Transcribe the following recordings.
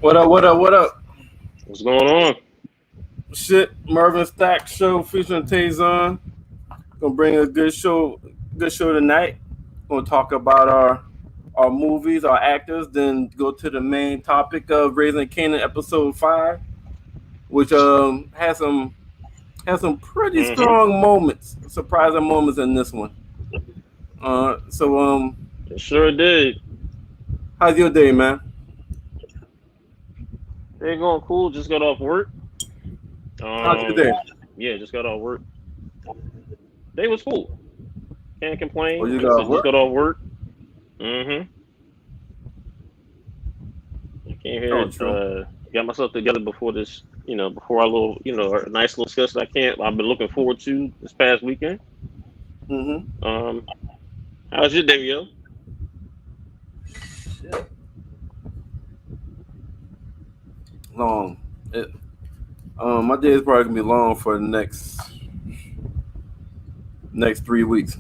What up? What up? What up? What's going on? Shit, Merv and Stacks show featuring Taison. Gonna bring a good show tonight. Gonna talk about our movies, our actors, then go to the main topic of Raising Kanan episode 5, which has some pretty Mm-hmm. strong moments, surprising moments in this one. So It sure did. how's your day, man? They going cool. Just got off work. How's your Um, day? yeah, just got off work. Day was cool. Can't Oh, complain. you Like I got said, just work? got off work. Mm-hmm. I came Oh, here. true. Got myself together before this. Before our little, our nice little discussion. I've been looking forward to this past weekend. Mm-hmm. Um, how's your day, yo? Shit. Long. It, my day is probably gonna be long for the next 3 weeks.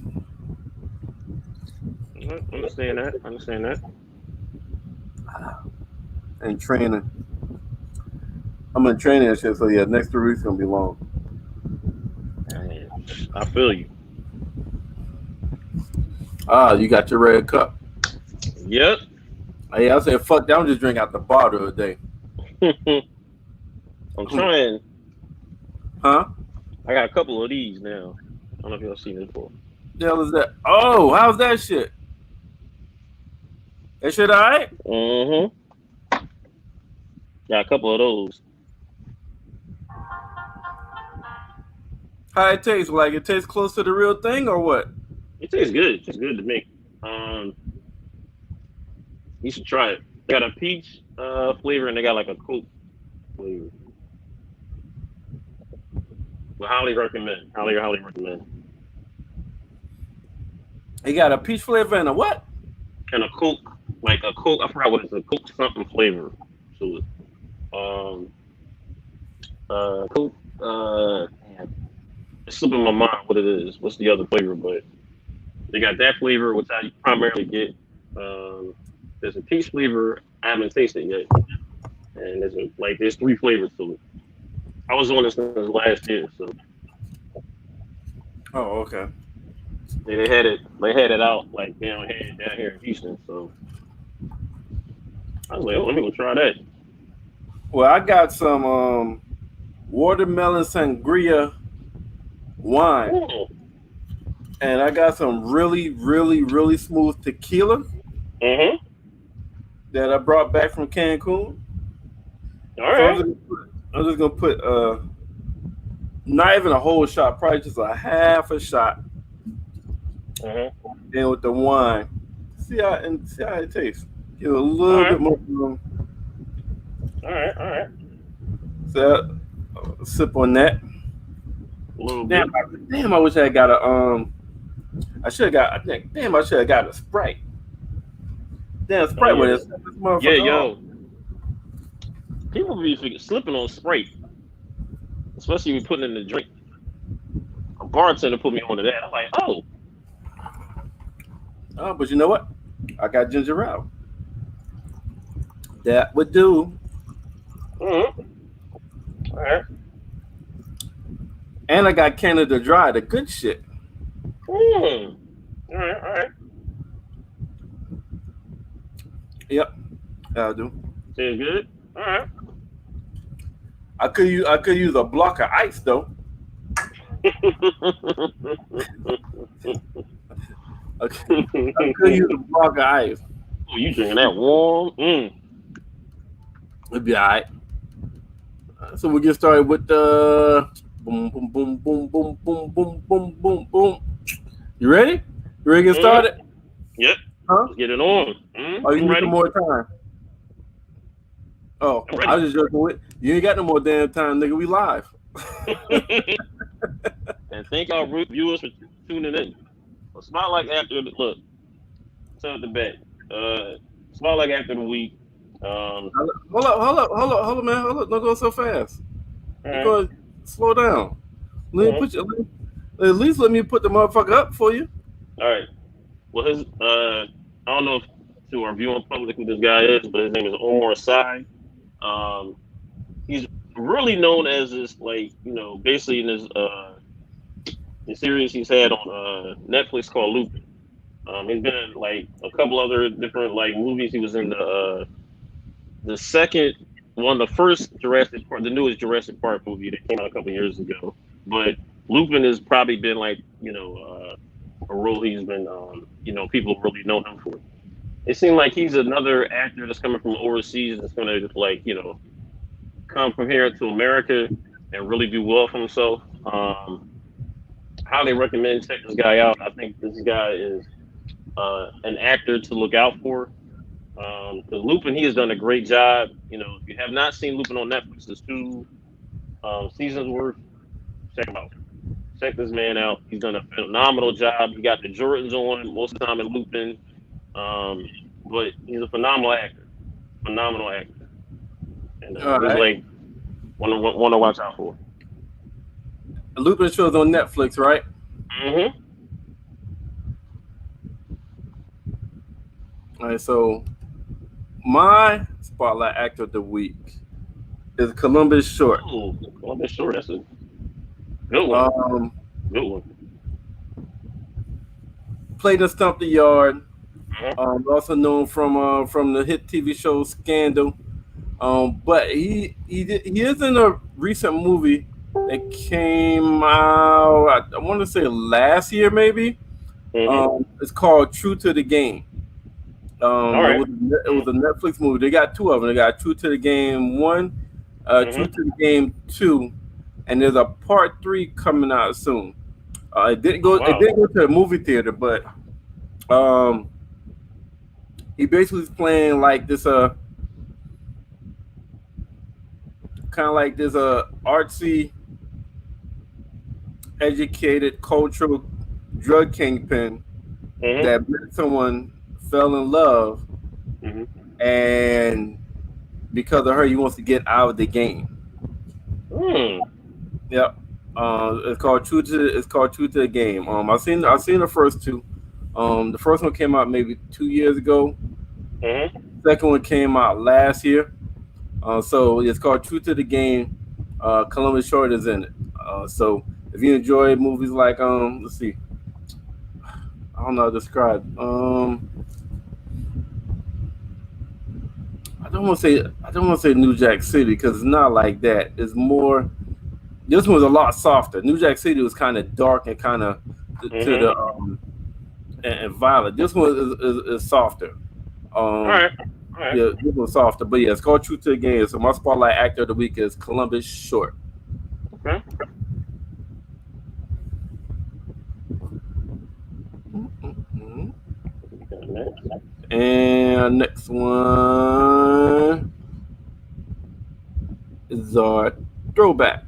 Understand that. Understand that. And training. I'm in training and shit, so yeah, next 3 weeks gonna be long. Man, I feel you. Ah, you got your red cup. Yep. Hey, I said fuck that. I'm just drinking out the bottle today. I'm trying. Huh? I got a couple of these now. I don't know if y'all seen it before. The hell is that? Oh, how's that shit? That shit alright? Mm-hmm. Got a couple of those. How it tastes? Like it tastes close to the real thing or what? It tastes good. It tastes good to me. You should try it. They got a peach flavor and they got like a Coke flavor. But highly recommend. Highly recommend. It got a peach flavor and a what? And a Coke, like a Coke. I forgot what it's a Coke something flavor to it. Um, Coke. Man, it's slipping my mind what it is. What's the other flavor? But they got that flavor, which I primarily get. There's a peach flavor I haven't tasted yet, and there's 3 flavors to it. I was on this since last year, so Oh, okay. they had it. They had it out like down here in Houston. So I was like, oh, let me go try that. Well, I got some watermelon sangria wine, Oh, and I got some really, really, really smooth tequila mm-hmm. that I brought back from Cancun. All So right. I'm just gonna put not even a whole shot, probably just a half a shot Mm-hmm. in with the wine. See how it tastes. Give it a All little right. bit more. All right. All right. So sip on that. A little Damn, bit. damn! I wish I got a I should have got. I think. Damn! I should have got a Sprite. Damn, Oh Sprite yeah. with this Yeah, motherfucker off. yo. People be slipping on Sprite, especially when putting in the drink. A bartender put me onto that. I'm like, oh, Oh, but you know what? I got ginger ale. That would do. mm-hmm. All right. And I got Canada Dry, the good shit. Mm. All right. All right. Yep, that'll do. Sounds good. All right. I could use a block of ice though. I could use a block of ice. Oh, you drinking that warm? Mm. It'd be alright. So we get started with the boom, boom, boom, boom, boom, boom, boom, boom, boom, boom. You ready? You ready to get Mm. started? Yep. Huh? Let's get it on. Oh, you I'm need ready. some more time. Oh, I'm I ready. was just joking with you. Ain't got no more damn time, nigga. We live. And thank our viewers for tuning in. Well, Spotlight after the look. Tell the bet. Spotlight after the week. Hold up, man. Hold up. Don't go so fast. All You right. go slow down. Let me at least let me put the motherfucker up for you. All right. Well, I don't know if to our viewing public who this guy is, but his name is Omar Sy. He's really known as this, like, basically in this the series he's had on Netflix called Lupin. He's been in like a couple other different like movies. He was in the second one, the first Jurassic Park, the newest Jurassic Park movie that came out a couple years ago. But Lupin has probably been like a role he's been people really know him for. It seems like he's another actor that's coming from overseas that's going to like come from here to America and really do well for himself. Highly recommend check this guy out. I think this guy is an actor to look out for. Because Lupin, he has done a great job. If you have not seen Lupin on Netflix, there's two seasons worth. Check him out. Check this man out. He's done a phenomenal job. He got the Jordans on most of the time in Lupin. But he's a phenomenal actor. Phenomenal actor. And All he's right. like one to watch out for. Lupin show's on Netflix, right? Mm-hmm. All right. So my spotlight actor of the week is Columbus Short. Oh, well, I'm sure that's a good one. Um, Good one. played in Stump the Yard. Mhm. Also known from the hit TV show Scandal. But he is in a recent movie that came out. I want to say last year, maybe. Mhm. It's called True to the Game. All right. It was a Netflix movie. They got two of them. They got True to the Game 1, True Mhm. to the Game 2, and there's a part 3 coming out soon. It didn't go. Oh It wow. didn't go to the movie theater, but um, he basically is playing like this kind of like this artsy, educated, cultural drug kingpin Mhm. that met someone, fell in love, Mhm. and because of her, he wants to get out of the game. Hmm. Yep. It's called True to the Game. I've seen the first two. The first one came out maybe 2 years ago. Mhm. Second one came out last year. So it's called True to the Game. Columbus Short is in it. So if you enjoy movies like let's see, I don't know how to describe. I don't want to say New Jack City because it's not like that. It's more. This one's a lot softer. New Jack City was kind of dark and kind of to Mhm. the and violent. This one is softer. All Um, right. All right. yeah, this one's softer. But yeah, it's called True to the Game. So my spotlight actor of the week is Columbus Short. Okay. Mhm. Got next. And next one is our throwback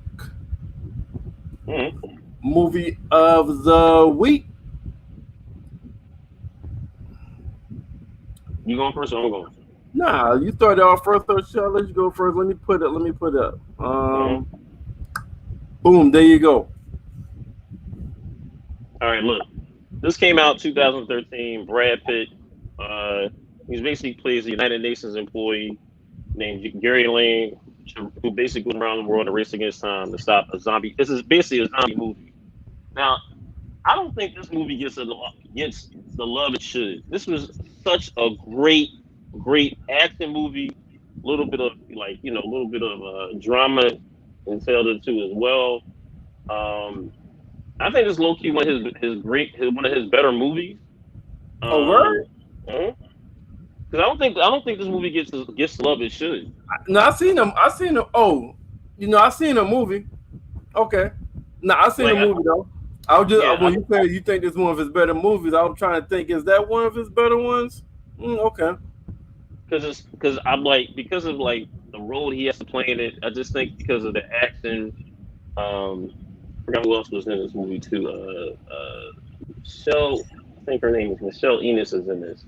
Mhm. movie of the week. You going first or I'm going? Nah, you started off first, though. Shall let you go first. Let me put it. Let me put it up. Mhm. Boom. There you go. All right. Look, this came out 2013. Brad Pitt. Uh, he's basically plays a United Nations employee named Gary Lane, who basically goes around the world and race against time to stop a zombie. This is basically a zombie movie. Now, I don't think this movie gets the love it should. This was such a great action movie. A little bit of a little bit of drama entailed into as well. Um, I think it's low key one of one of his better movies. Oh, Um, word? because I don't think this movie gets the love it should. No, I seen him. I seen him. Oh, I seen a movie. Okay. No, I seen the Like, movie though. I was just yeah, when you say you think it's one of his better movies, I was trying to think, is that one of his better ones? Okay. because I'm like because of like the role he has to play in it. I just think because of the action. I forgot who else was in this movie too. Michelle, I think her name is Michelle Enos is in this.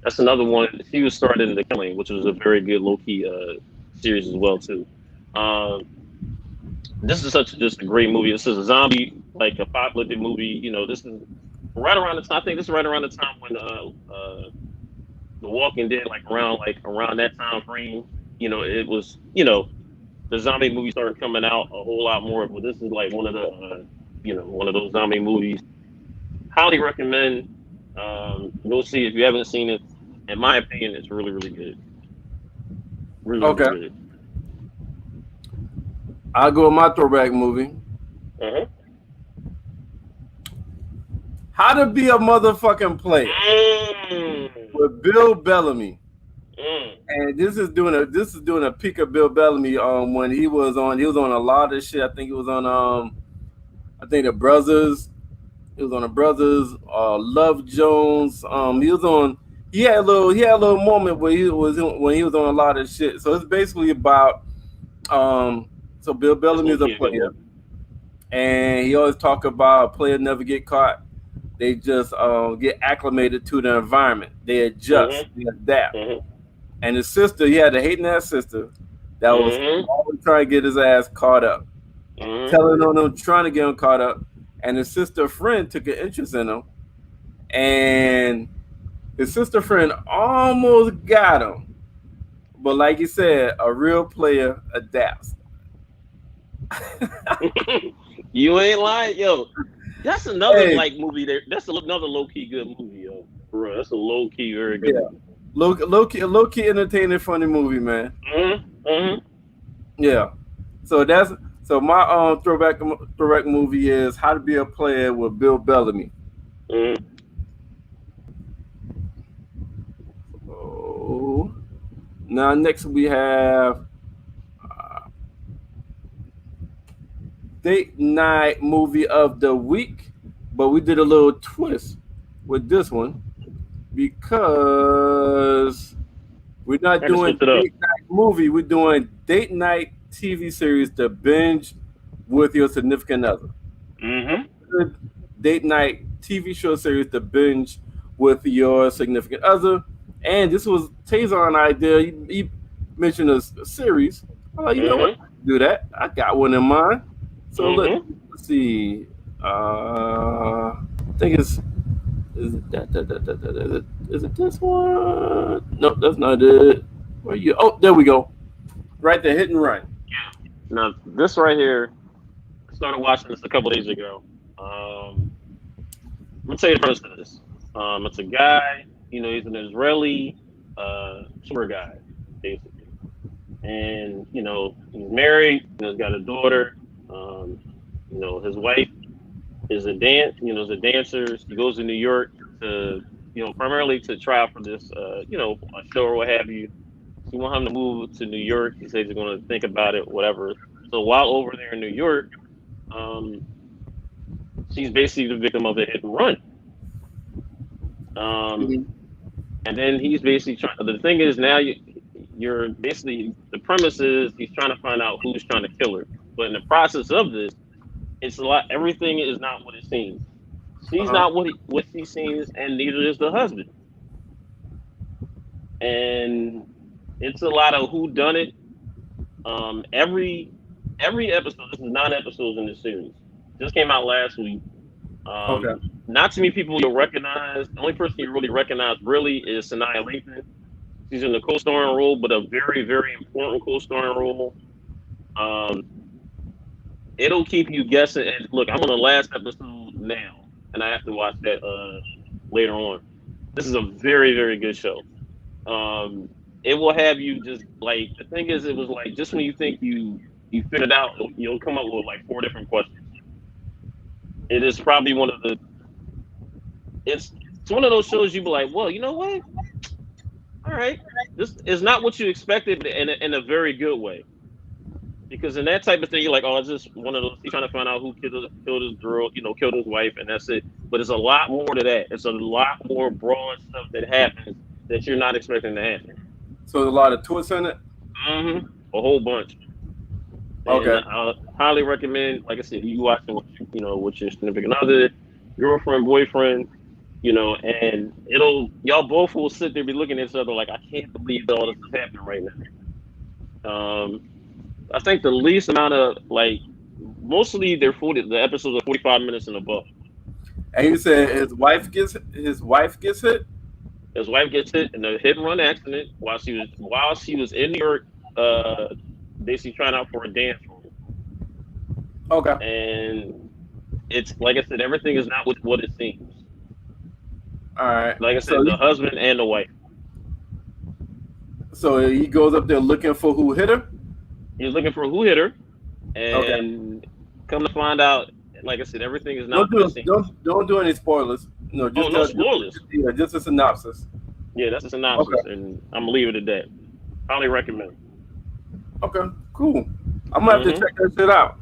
That's another one. She was starred in The Killing, which was a very good low key series as well too. Um, this is such just a great movie. This is a zombie like apocalyptic movie. This is right around the time. I think this is right around the time when The Walking Dead, like around that time frame. it was, the zombie movies started coming out a whole lot more. But this is like one of the, one of those zombie movies. Highly recommend. Go see if you haven't seen it. In my opinion, it's really, really good. Really, really Okay, good. I'll go with my throwback movie. Uh-huh. How to Be a Motherfucking Player Mm, with Bill Bellamy. mm, And this is doing a peak of Bill Bellamy when he was on a lot of shit. I think he was on I think the Brothers. He was on the Brothers, Love Jones. He had a little moment where he was on a lot of shit. So it's basically about so Bill that's Bellamy low is a key a good player, one. and he always talk about players never get caught. They just get acclimated to the environment. They adjust, Mm-hmm. they adapt. Mm-hmm. And his sister, he had a hating ass sister that was Mm-hmm. always trying to get his ass caught up, Mm-hmm. telling on him, trying to get him caught up. And his sister friend took an interest in him, and his sister friend almost got him. But like you said, a real player adapts. You ain't lying, yo. That's another Hey, like movie there. That's another low key good movie, yo. For real, that's a low key very good yeah, movie. low key entertaining, funny movie, man. Mm-hmm. Mm-hmm. Yeah. So that's so my throwback movie is How to Be a Player with Bill Bellamy. Mm-hmm. Oh, now next we have date night movie of the week, but we did a little twist with this one because we're not I can doing switch it up. date night movie. We're doing date night TV series to binge with your significant other. Mm-hmm. Good date night TV show series to binge with your significant other. And this was Taison idea. He mentioned a series. I'm like, you know what? Mm-hmm. I can do that. I got one in mind. So Mm-hmm. let's see. I think it's is it is it this one? Nope, that's not it. Where you? Oh, there we go. Right there, hit and run. Now this right here, I started watching this a couple days ago. I'm gonna tell you the premise of this. It's a guy, he's an Israeli tour guide, basically. And, he's married, he's got a daughter. Um, his wife is a dancer. He goes to New York to, primarily to try out for this, a show or what have you. So you want him to move to New York. He says he's going to think about it, whatever. So while over there in New York, um, she's basically the victim of a hit and run. Um, Mhm. and then he's basically trying. The thing is now you're basically the premise is he's trying to find out who's trying to kill her. But in the process of this, it's a lot. Everything is not what it seems. She's Uh-huh. not what she seems, and neither is the husband. And it's a lot of who done it. Every episode. This is 9 episodes in this series. Just came out last week. Okay. Not too many people you'll recognize. The only person you really recognize really is Sanaya Lathan. She's in the co-starring role, but a very, very important co-starring role. Um, it'll keep you guessing. And look, I'm on the last episode now, and I have to watch that later on. This is a very, very good show. It will have you just like the thing is, it was like just when you think you figured out, you'll come up with like four different questions. It is probably one of the it's one of those shows you be like, well, you know what? All right, this is not what you expected in a very good way. Because in that type of thing, you're like, oh, it's just one of those. He's trying to find out who killed his girl, killed his wife, and that's it. But it's a lot more to that. It's a lot more broad stuff that happens that you're not expecting to happen. So there's a lot of twists in it. Hmm. A whole bunch. And Okay. I highly recommend, like I said, you watching with your significant other, girlfriend, boyfriend, and y'all both will sit there be looking at each other like, I can't believe that all this is happening right now. I think the least amount of like mostly the episodes are 45 minutes and above. And you said his wife gets hit. His wife gets hit in a hit and run accident while she was in New York basically trying out for a dance role, Okay. and it's like I said, everything is not what it seems. All right. Like I So said, the husband and the wife. he goes up there looking for who hit her. He's looking for a who hit her, Okay. and come to find out, like I said, everything is not Don't what it do seems. don't do any spoilers. No, Oh, just no tell spoilers. just a synopsis. Yeah, that's a synopsis, Okay. and I'm gonna leave it at that. Highly recommend. Okay. Cool. I'm gonna have to Mm-hmm. check that shit out.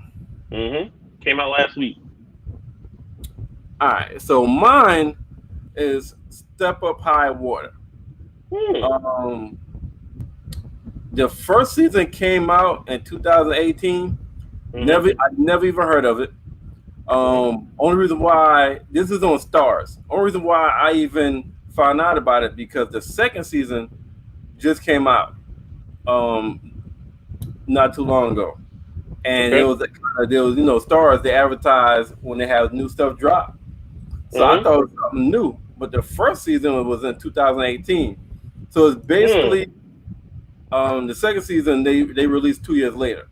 Mm-hmm. Came out last week. All right. So mine is Step Up High Water. Hmm. Um, the first season came out in 2018. Mm-hmm. I never even heard of it. Mm-hmm. Only reason why this is on Stars. Only reason why I even found out about it because the second season just came out not too long ago, and Okay. there was Stars they advertise when they have new stuff drop. So I Mm-hmm. thought it was something new, but the first season was in 2018. So it's Mm. basically the second season they released 2 years later.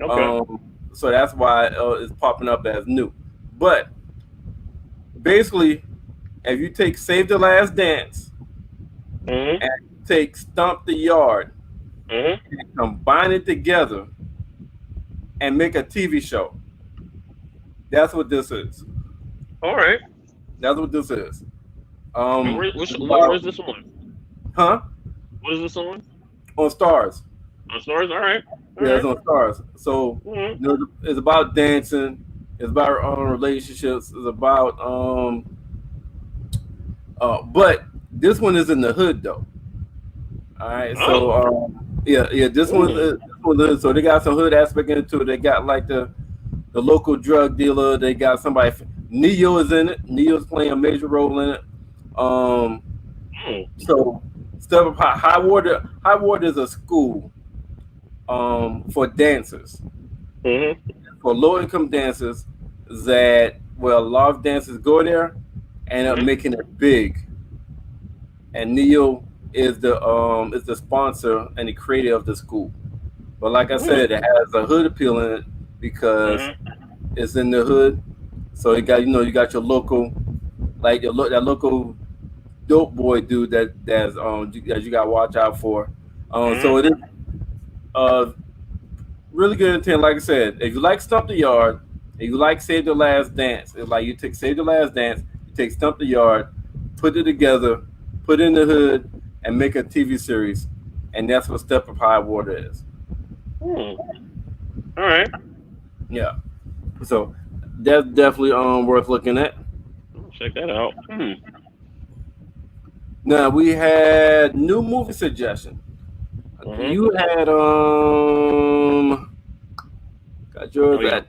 Okay. Um, so that's why it's popping up as new. But basically, if you take Save the Last Dance Mm-hmm. and take Stomp the Yard Mm-hmm. and combine it together and make a TV show, that's what this is. All right. That's what this is. And It's where's about, this on? huh? What is this on? On Stars. On Stars. All right. All Yeah, it's right. on Stars. So Mm-hmm. it's about dancing. It's about relationships. It's about but this one is in the hood though. All right, so Oh. yeah, this one, Mm. so they got some hood aspect into it. They got like the local drug dealer. They got somebody. Neo is in it. Neo's playing a major role in it. Um, Mm. so Step Up High Water. High Water is a school for dancers, Mm-hmm. for low income dancers. That well, a lot of dancers go there and end up Mm-hmm. making it big. And Neo is the sponsor and the creator of the school. But like I said, Mm. it has a hood appeal in it because Mm-hmm. it's in the hood. So you got your local like that local dope boy dude that you got to watch out for. So Mm-hmm. it is uh really good intent. Like I said, if you like Stump the Yard, if you like Save the Last Dance, it's like you take Save the Last Dance, you take Stump the Yard, put it together, put it in the hood, and make a TV series, and that's what Step Up High Water is. Mm. All right. Yeah. So that's definitely worth looking at. I'll check that out. Hmm. Now we had new movie suggestion. Mm-hmm. You had got Oh yours yeah. at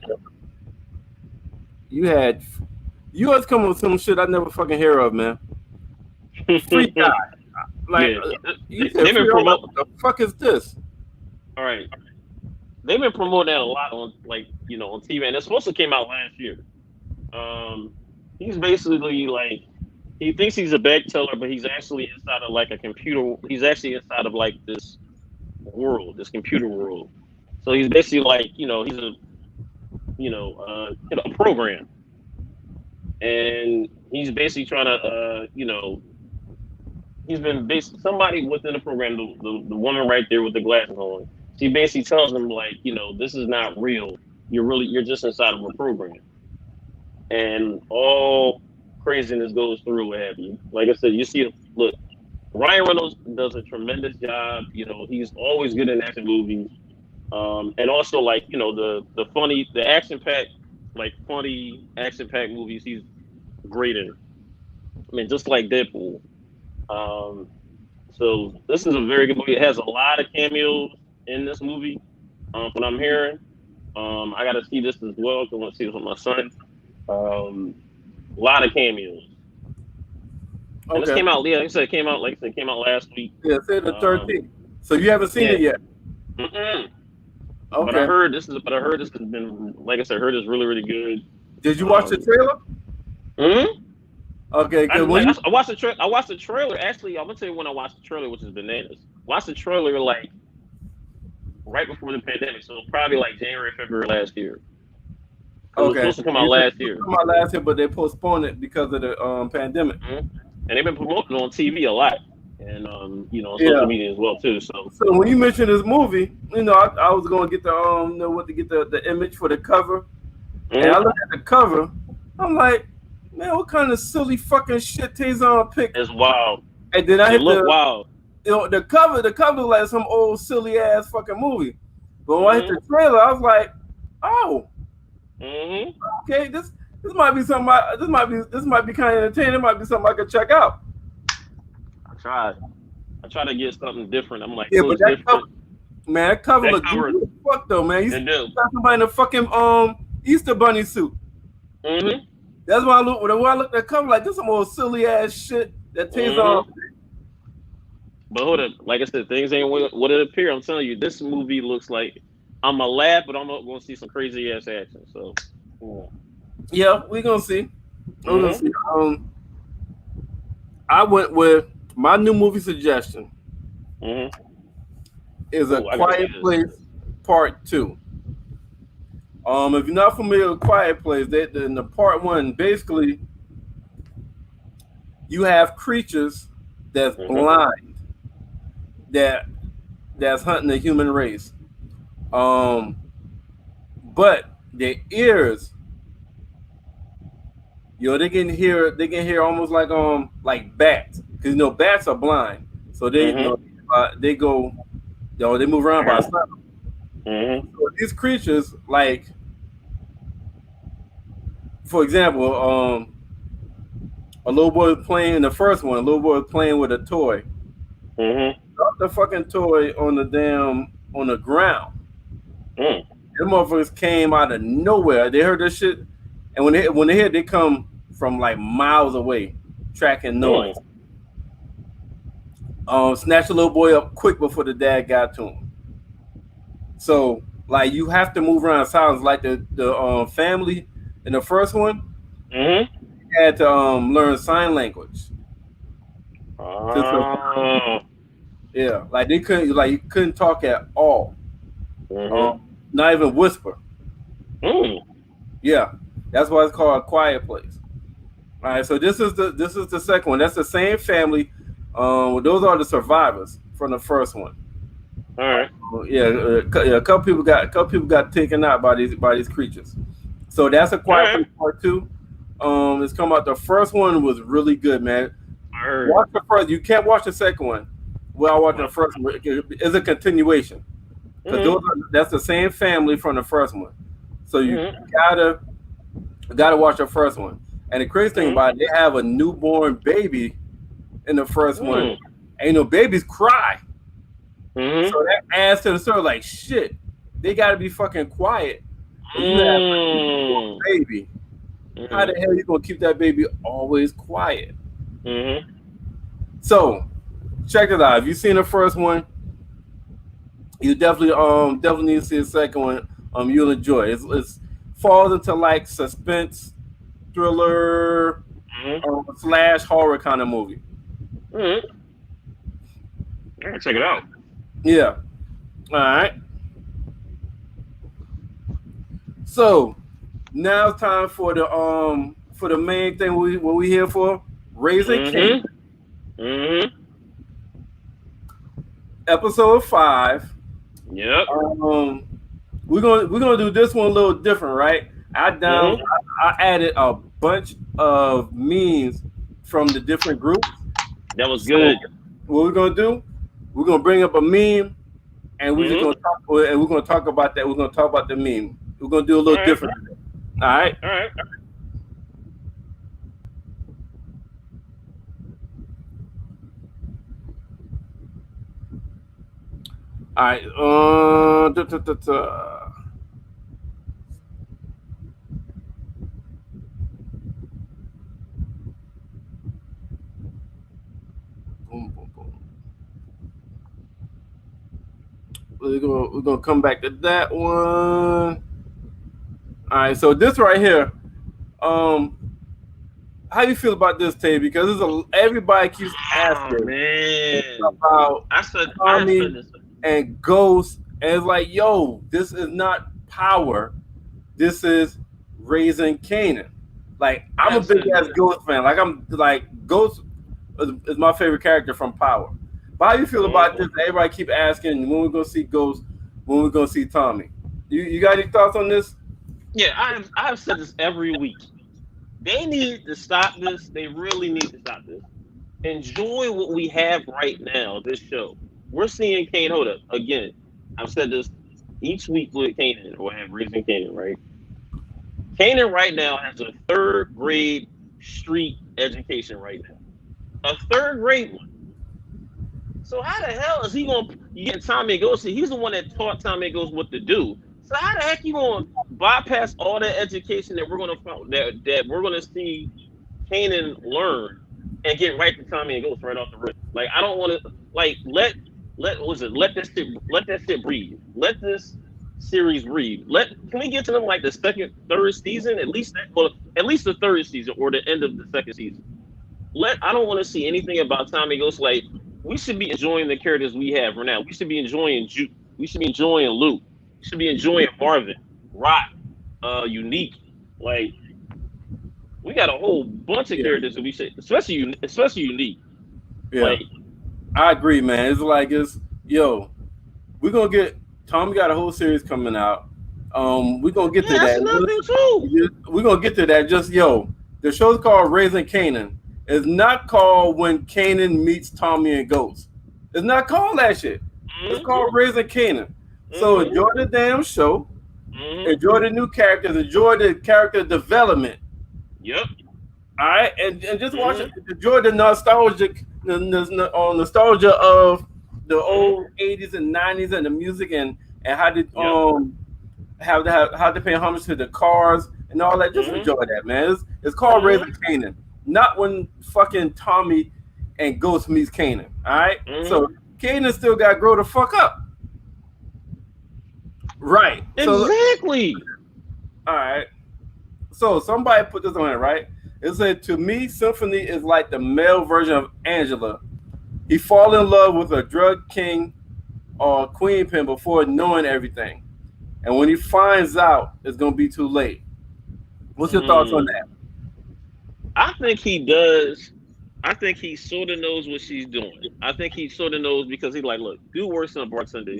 you had you always come with some shit I never fucking hear of, man. Free guy. Like Yeah. you said They've been free all promote. what the fuck is this? All right. They've been promoting that a lot on on TV, and it's supposed to came out last year. Um, he's basically like he thinks he's a bank teller, but he's actually inside of like a computer. He's actually inside of like this world, this computer world. So he's basically like he's a a program, and he's basically trying to he's been basically somebody within the program, the woman right there with the glasses on. She basically tells him like this is not real. You're just inside of a program, and all craziness goes through what have you. Like I said, you see, look, Ryan Reynolds does a tremendous job. He's always good in action movies. And also like the funny, the action packed, like funny action packed movies. He's great in. I mean, just like Deadpool. Um, so this is a very good movie. It has a lot of cameos in this movie. From what I'm hearing, I got to see this as well because I want to see this with my son. A lot of cameos. And this Okay. came out, yeah, like I said, it came out last week. Yeah, say the Um, 13th. So you haven't seen yeah. it yet. Mm-mm. But Okay. I heard this has been, like I said, I heard it's really, really good. Did you watch the trailer? Mm-hmm. Okay, I, good. like, I watched the I watched the trailer. Actually, I'm gonna tell you when I watched the trailer, which is bananas. Watched the trailer like right before the pandemic, so probably like January, February last year. It was Okay. supposed to come out last year. Come out last year, but they postponed it because of the pandemic. And they've been promoting on TV a lot, and on social Yeah. media as well too. So So when you mentioned this movie, I was going to get the to get the image for the cover, and I looked at the cover. I'm like, man, what kind of silly fucking shit Taison picked? it's wild. And then I It hit looked wild. the cover. The cover like some old silly ass fucking movie. But when I hit the trailer, I was like, oh, okay, this might be something. This might be kind of entertaining. It might be something I could check out. I tried to get something different. I'm like, Yeah, but that different. cover, man, that cover That look cover- good as fuck though, man. You It do. got somebody in a fucking Easter bunny suit. That's why I look when I look at the cover like this some old silly ass shit that Taison. But hold up, like I said, things ain't what it appear. I'm telling you, this movie looks like I'm gonna laugh, but I'm not gonna see some crazy ass action. So Yeah, we're gonna see. We're gonna see. I went with my new movie suggestion is A Quiet Place Part 2. If you're not familiar with Quiet Place, in the Part 1, basically you have creatures that's blind that's hunting the human race. But their ears, they can hear almost like bats, because bats are blind, so they they go, they move around by sound. So these creatures, like for example, a little boy was playing in the first one. A little boy was playing with a toy. Dropped the fucking toy on the ground. Them motherfuckers came out of nowhere. They heard this shit, and when they hear, they come from like miles away, tracking noise. Snatched the little boy up quick before the dad got to him. So like you have to move around. Sounds like the family in the first one had to learn sign language. Yeah, like they couldn't talk at all. Not even whisper. Yeah, that's why it's called A Quiet Place. All right, so this is the second one. That's the same family. Those are the survivors from the first one. All right. A couple people got taken out by these creatures. So that's A Quiet Place Part 2. It's come out. The first one was really good, man. Watch the first. You can't watch the second one. Well, watching the first one. It's a continuation. That's the same family from the first one. So you gotta watch the first one. And the crazy thing about it, they have a newborn baby in the first one. And babies cry. So that adds to the story. Like shit, they gotta be fucking quiet. If you have a newborn baby, how the hell are you gonna keep that baby always quiet? So check it out. If you've seen the first one, you definitely need to see the second one. You'll enjoy it. It's falls into like suspense, thriller, / horror kind of movie. I gotta check it out. Yeah. All right. So now it's time for the main thing what we here for. Raising Kanan. Episode 5. Yep. We're gonna do this one a little different, right? I added a bunch of memes from the different groups. That was good. What we're gonna do? We're gonna bring up a meme, and we're just gonna talk about that. We're gonna talk about the meme. We're gonna do a little different. All right. All right. All right. Boom, boom, boom. We're gonna come back to that one. All right. So this right here. How do you feel about this, Tay? Because everybody keeps asking man. about Tommy and Ghost And it's like, yo, this is not Power. This is Raising Kanan. Like, I'm a Yes, big ass Ghost fan. Like, I'm like Ghost is my favorite character from Power. But how you feel about this? Everybody keep asking when we're gonna see Ghost, when we're gonna see Tommy. You got any thoughts on this? yeah. I've said this every week. They need to stop this. They really need to stop this. Enjoy what we have right now. This show, we're seeing Kane. Hold up, again. I've said this each week with Kanan, or have Raising Kanan, right? Kanan right now has a third grade street education right now, a third grade one. So how the hell is he gonna get Tommy Ghost? He's the one that taught Tommy Ghost what to do. So how the heck you gonna bypass all that education that we're gonna that we're gonna see Kanan learn and get right to Tommy and Ghost right off the rip? Like I don't want to let what was it let that shit breathe. Let this series breathe. Can we get to them like the second, third season at least? At least the third season or the end of the second season. I don't want to see anything about Tommy Ghost. Like we should be enjoying the characters we have right now. We should be enjoying Juke. We should be enjoying Luke. We should be enjoying Marvin, Rock, Unique. Like we got a whole bunch of characters that we should, especially Unique. Yeah, Like I agree, man. It's like we're gonna get Tommy got a whole series coming out. We're gonna get to that's that. another thing too. We're gonna get to that. Just the show's called Raising Kanan. It's not called When Kanan Meets Tommy and Ghost. It's not called that shit. It's called Raising Kanan. So enjoy the damn show. Enjoy the new characters. Enjoy the character development. Yep. All right, and just watch it. Enjoy the nostalgia of the old '80s and '90s and the music and how they how they pay homage to the cars and all that. Just enjoy that, man. It's called Raising Kanan, not when fucking Tommy and Ghost meets Kanan. All right, so Kanan still got to grow the fuck up. Right. Exactly. All right. So somebody put this on it, right? It said, to me, Symphony is like the male version of Angela. He fall in love with a drug king or queen pin before knowing everything. And when he finds out, it's going to be too late. What's your thoughts on that? I think he does. I think he sort of knows what she's doing. I think he sort of knows because he's like, look, do worse than a bartender.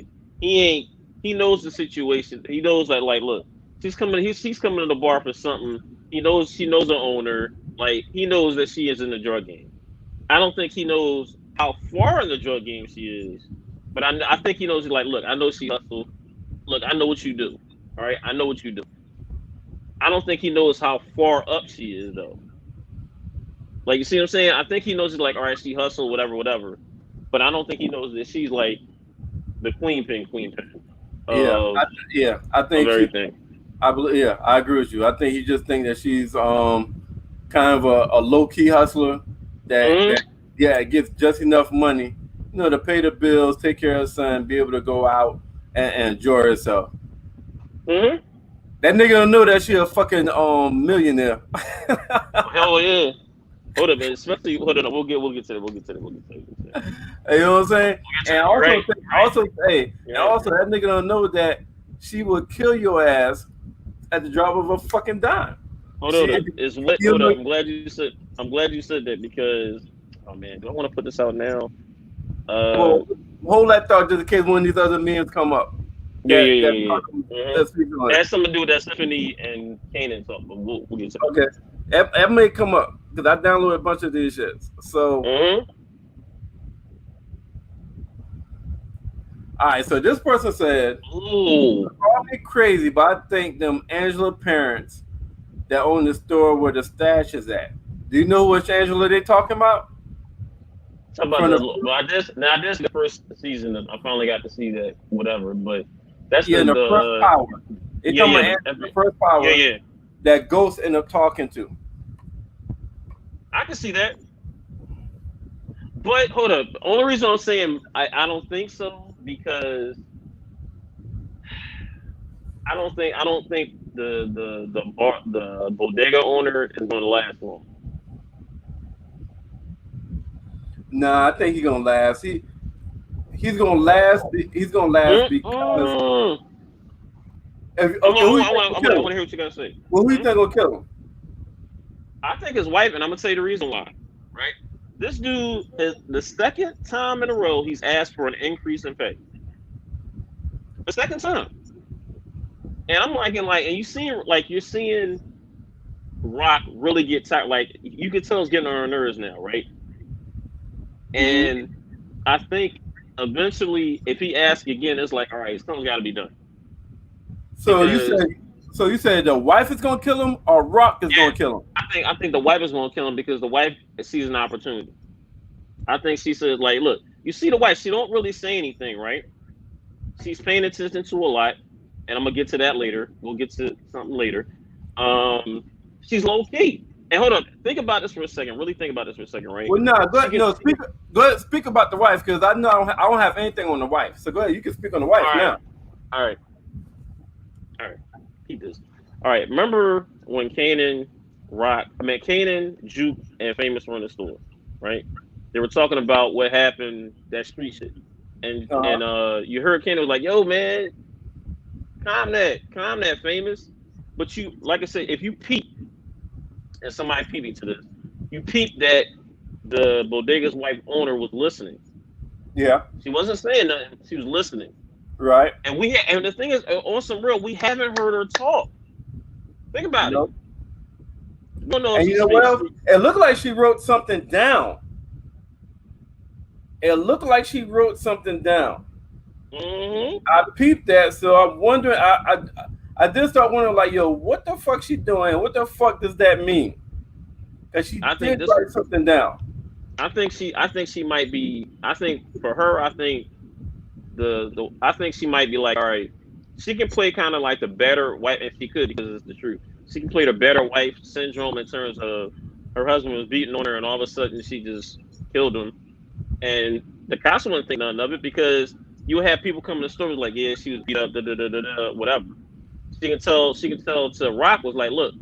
He knows the situation. He knows that, like, look, she's coming to the bar for something. She knows the owner. Like, he knows that she is in the drug game. I don't think he knows how far in the drug game she is. But I think he knows, like, look, I know she hustled. Look, I know what you do. All right? I know what you do. I don't think he knows how far up she is, though. Like, you see what I'm saying? I think he knows, like, all right, she hustled, whatever. But I don't think he knows that she's, like, the queen pin. I think everything. I agree with you. I think he just think that she's kind of a low key hustler that gets just enough money, to pay the bills, take care of her son, be able to go out and enjoy herself. That nigga don't know that she a fucking millionaire. Hell yeah. Hold up, man. Especially hold on. We'll get to that. Hey, you know what I'm saying? And also that nigga don't know that she would kill your ass at the drop of a fucking dime. Hold on. Hold up. I'm glad you said that because oh man, do I want to put this out now? Well, hold that thought just in case one of these other memes come up. Yeah. That's something to do with that Stephanie and Kanan something. But we'll get to that. Okay. That may come up because I downloaded a bunch of these shits. So, all right. So this person said, "Call me crazy, but I think them Angela parents that own the store where the stash is at. Do you know which Angela they talking about?" This is the first season. I finally got to see that. Whatever, but that's the first power. The first power. Yeah. That Ghost ended up talking to. I can see that. But hold up. The only reason I'm saying I don't think so because I don't think the bodega owner is going to last long. Nah, I think he's gonna last. he's gonna last. He's gonna last because Mm-mm. if, I okay, who you think want gonna to kill him? hear what you gotta say. Well, who you think gonna kill him? I think his wife, and I'm gonna tell you the reason why. Right? This dude is the second time in a row he's asked for an increase in pay. The second time, and I'm and you're seeing Rock really get tired. Like you can tell it's getting on her nerves now, right? Mm-hmm. And I think eventually, if he asks again, it's like, all right, something's got to be done So you because said, the wife is gonna kill him, or Rock is yeah, gonna kill him? I think the wife is going to kill him because the wife sees an opportunity. I think she says like, look, you see the wife, she don't really say anything, right? She's paying attention to a lot, and I'm gonna get to that later. We'll get to something later. Um, she's low key. And hold on, think about this for a second. Really think about this for a second, right? Well, no, She can. go ahead, speak about the wife because I know I don't have anything on the wife. So go ahead, you can speak on the wife All right, now. all right, all right. Keep this. All right. Remember when Kanan, Juke, and Famous were in the store, right? They were talking about what happened, that street shit, and Uh huh. and you heard Kanan was like, "Yo, man, calm that, Famous." But you, like I said, if you peep, and somebody peeping to this, you peep that the bodega's wife owner was listening. Yeah. She wasn't saying nothing. She was listening. Right. And the thing is, on some real, we haven't heard her talk. Think about it. No. We don't know if And she you know what speaks. else? It looked like she wrote something down. It looked like she wrote something down. Mm-hmm. I peeped that, so I'm wondering. I did start wondering, like, yo, what the fuck she doing? What the fuck does that mean? Because she I think did this. write something down. I think she might be. I think for her, I think I think she might be like, all right, she can play kind of like the better wife, if she could, because it's the truth. She can play the better wife syndrome in terms of her husband was beating on her, and all of a sudden she just killed him. And the cops wouldn't think none of it because you would have people coming to the store like, yeah, she was beat up, whatever. She can tell to Rock was like, look,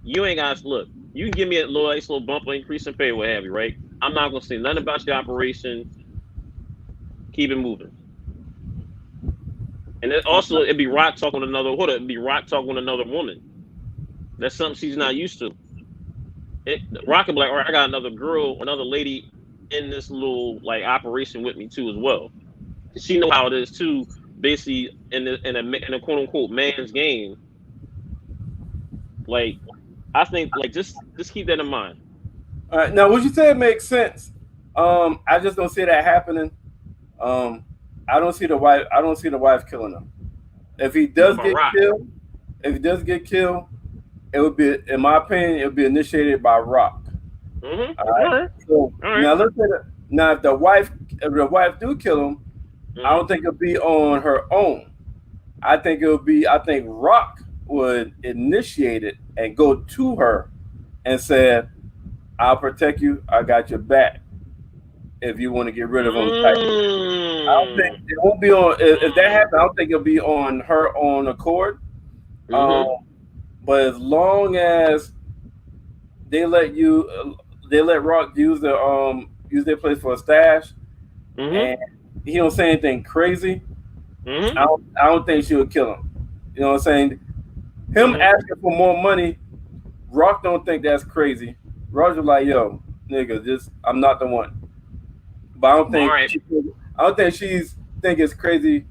you ain't got to look. You can give me a nice little bump or increase in pay, what have you, right? I'm not gonna say nothing about your operation. Keep it moving. And then also it'd be Rock talking with another it'd be Rock talking with another woman. That's something she's not used to. Rock would be like, all right, I got another girl, another lady in this little like operation with me too as well. She know how it is too, basically in a quote unquote man's game. Like I think like just keep that in mind. All right, now what you said makes sense. I just don't see that happening. Um, I don't see the wife. I don't see the wife killing him. If he You talking does about get Rock. killed, if he does get killed, it would be, in my opinion, it would be initiated by Rock. Mm-hmm. All All right. right. So All right. now let's say that now if the wife do kill him, I Mm-hmm. don't think it'll be on her own. I think Rock would initiate it and go to her and say, "I'll protect you. I got your back. If you want to get rid of him, type." I don't think Mm. it won't be on. If that happens, I don't think it'll be on her own accord. Um, Mm-hmm. but as long as they let they let Rock use their place for a stash, Mm-hmm. and he don't say anything crazy, Mm-hmm. I don't think she would kill him. You know what I'm saying? Him Mm-hmm. asking for more money, Rock don't think that's crazy. Roger like, yo, nigga, just I'm not the one. But All right. I don't think she's think it's crazy.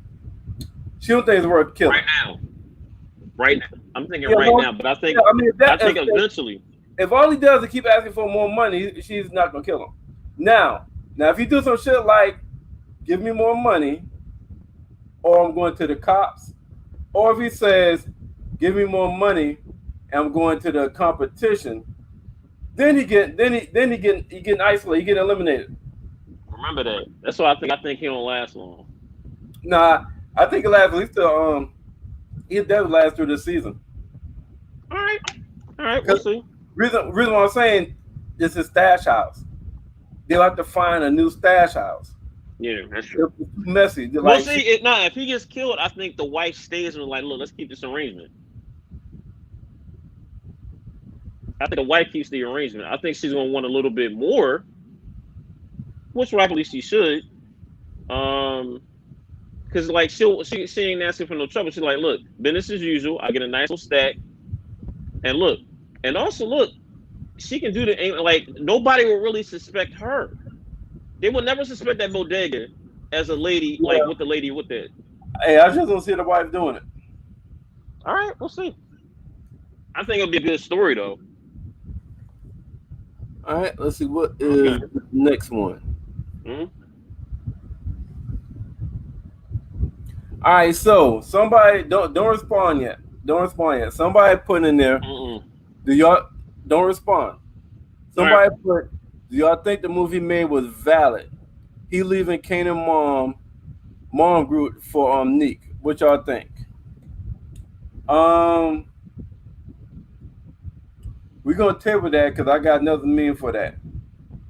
She don't think it's worth Right killing. now. Right now. I'm thinking Yeah, right well, now, but yeah, I mean, I think eventually. if all he does is keep asking for more money, she's not gonna kill him. Now, if he do some shit like give me more money, or I'm going to the cops, or if he says give me more money and I'm going to the competition, then he getting isolated, he get eliminated. Remember that. That's why I think he don't last long. Nah, I think it lasts at least he definitely last through this season. All right. All right, we'll Because see. reason why I'm saying this is stash house. They'll have to find a new stash house. Yeah, that's true. It's too messy. They're We'll like, see. It now if he gets killed, I think the wife stays and like, look, let's keep this arrangement. I think the wife keeps the arrangement. I think she's gonna want a little bit more, which rightfully she should. Because like she ain't asking for no trouble. She's like, look, business as usual. I get a nice little stack, and look, and also look, she can do the like nobody will really suspect her. They will never suspect that bodega as a lady, like with the lady with it. Hey, I just don't see the wife doing it. All right, we'll see. I think it'll be a good story though. All right, let's see what is the next one. Mm-hmm. All right, so somebody don't respond yet. Don't respond yet. Somebody put in there. Mm-mm. Do y'all don't respond? Somebody put. Do y'all think the movie made was valid? He leaving Kanan mom group for Neek. What y'all think? We're gonna table that because I got another meme for that.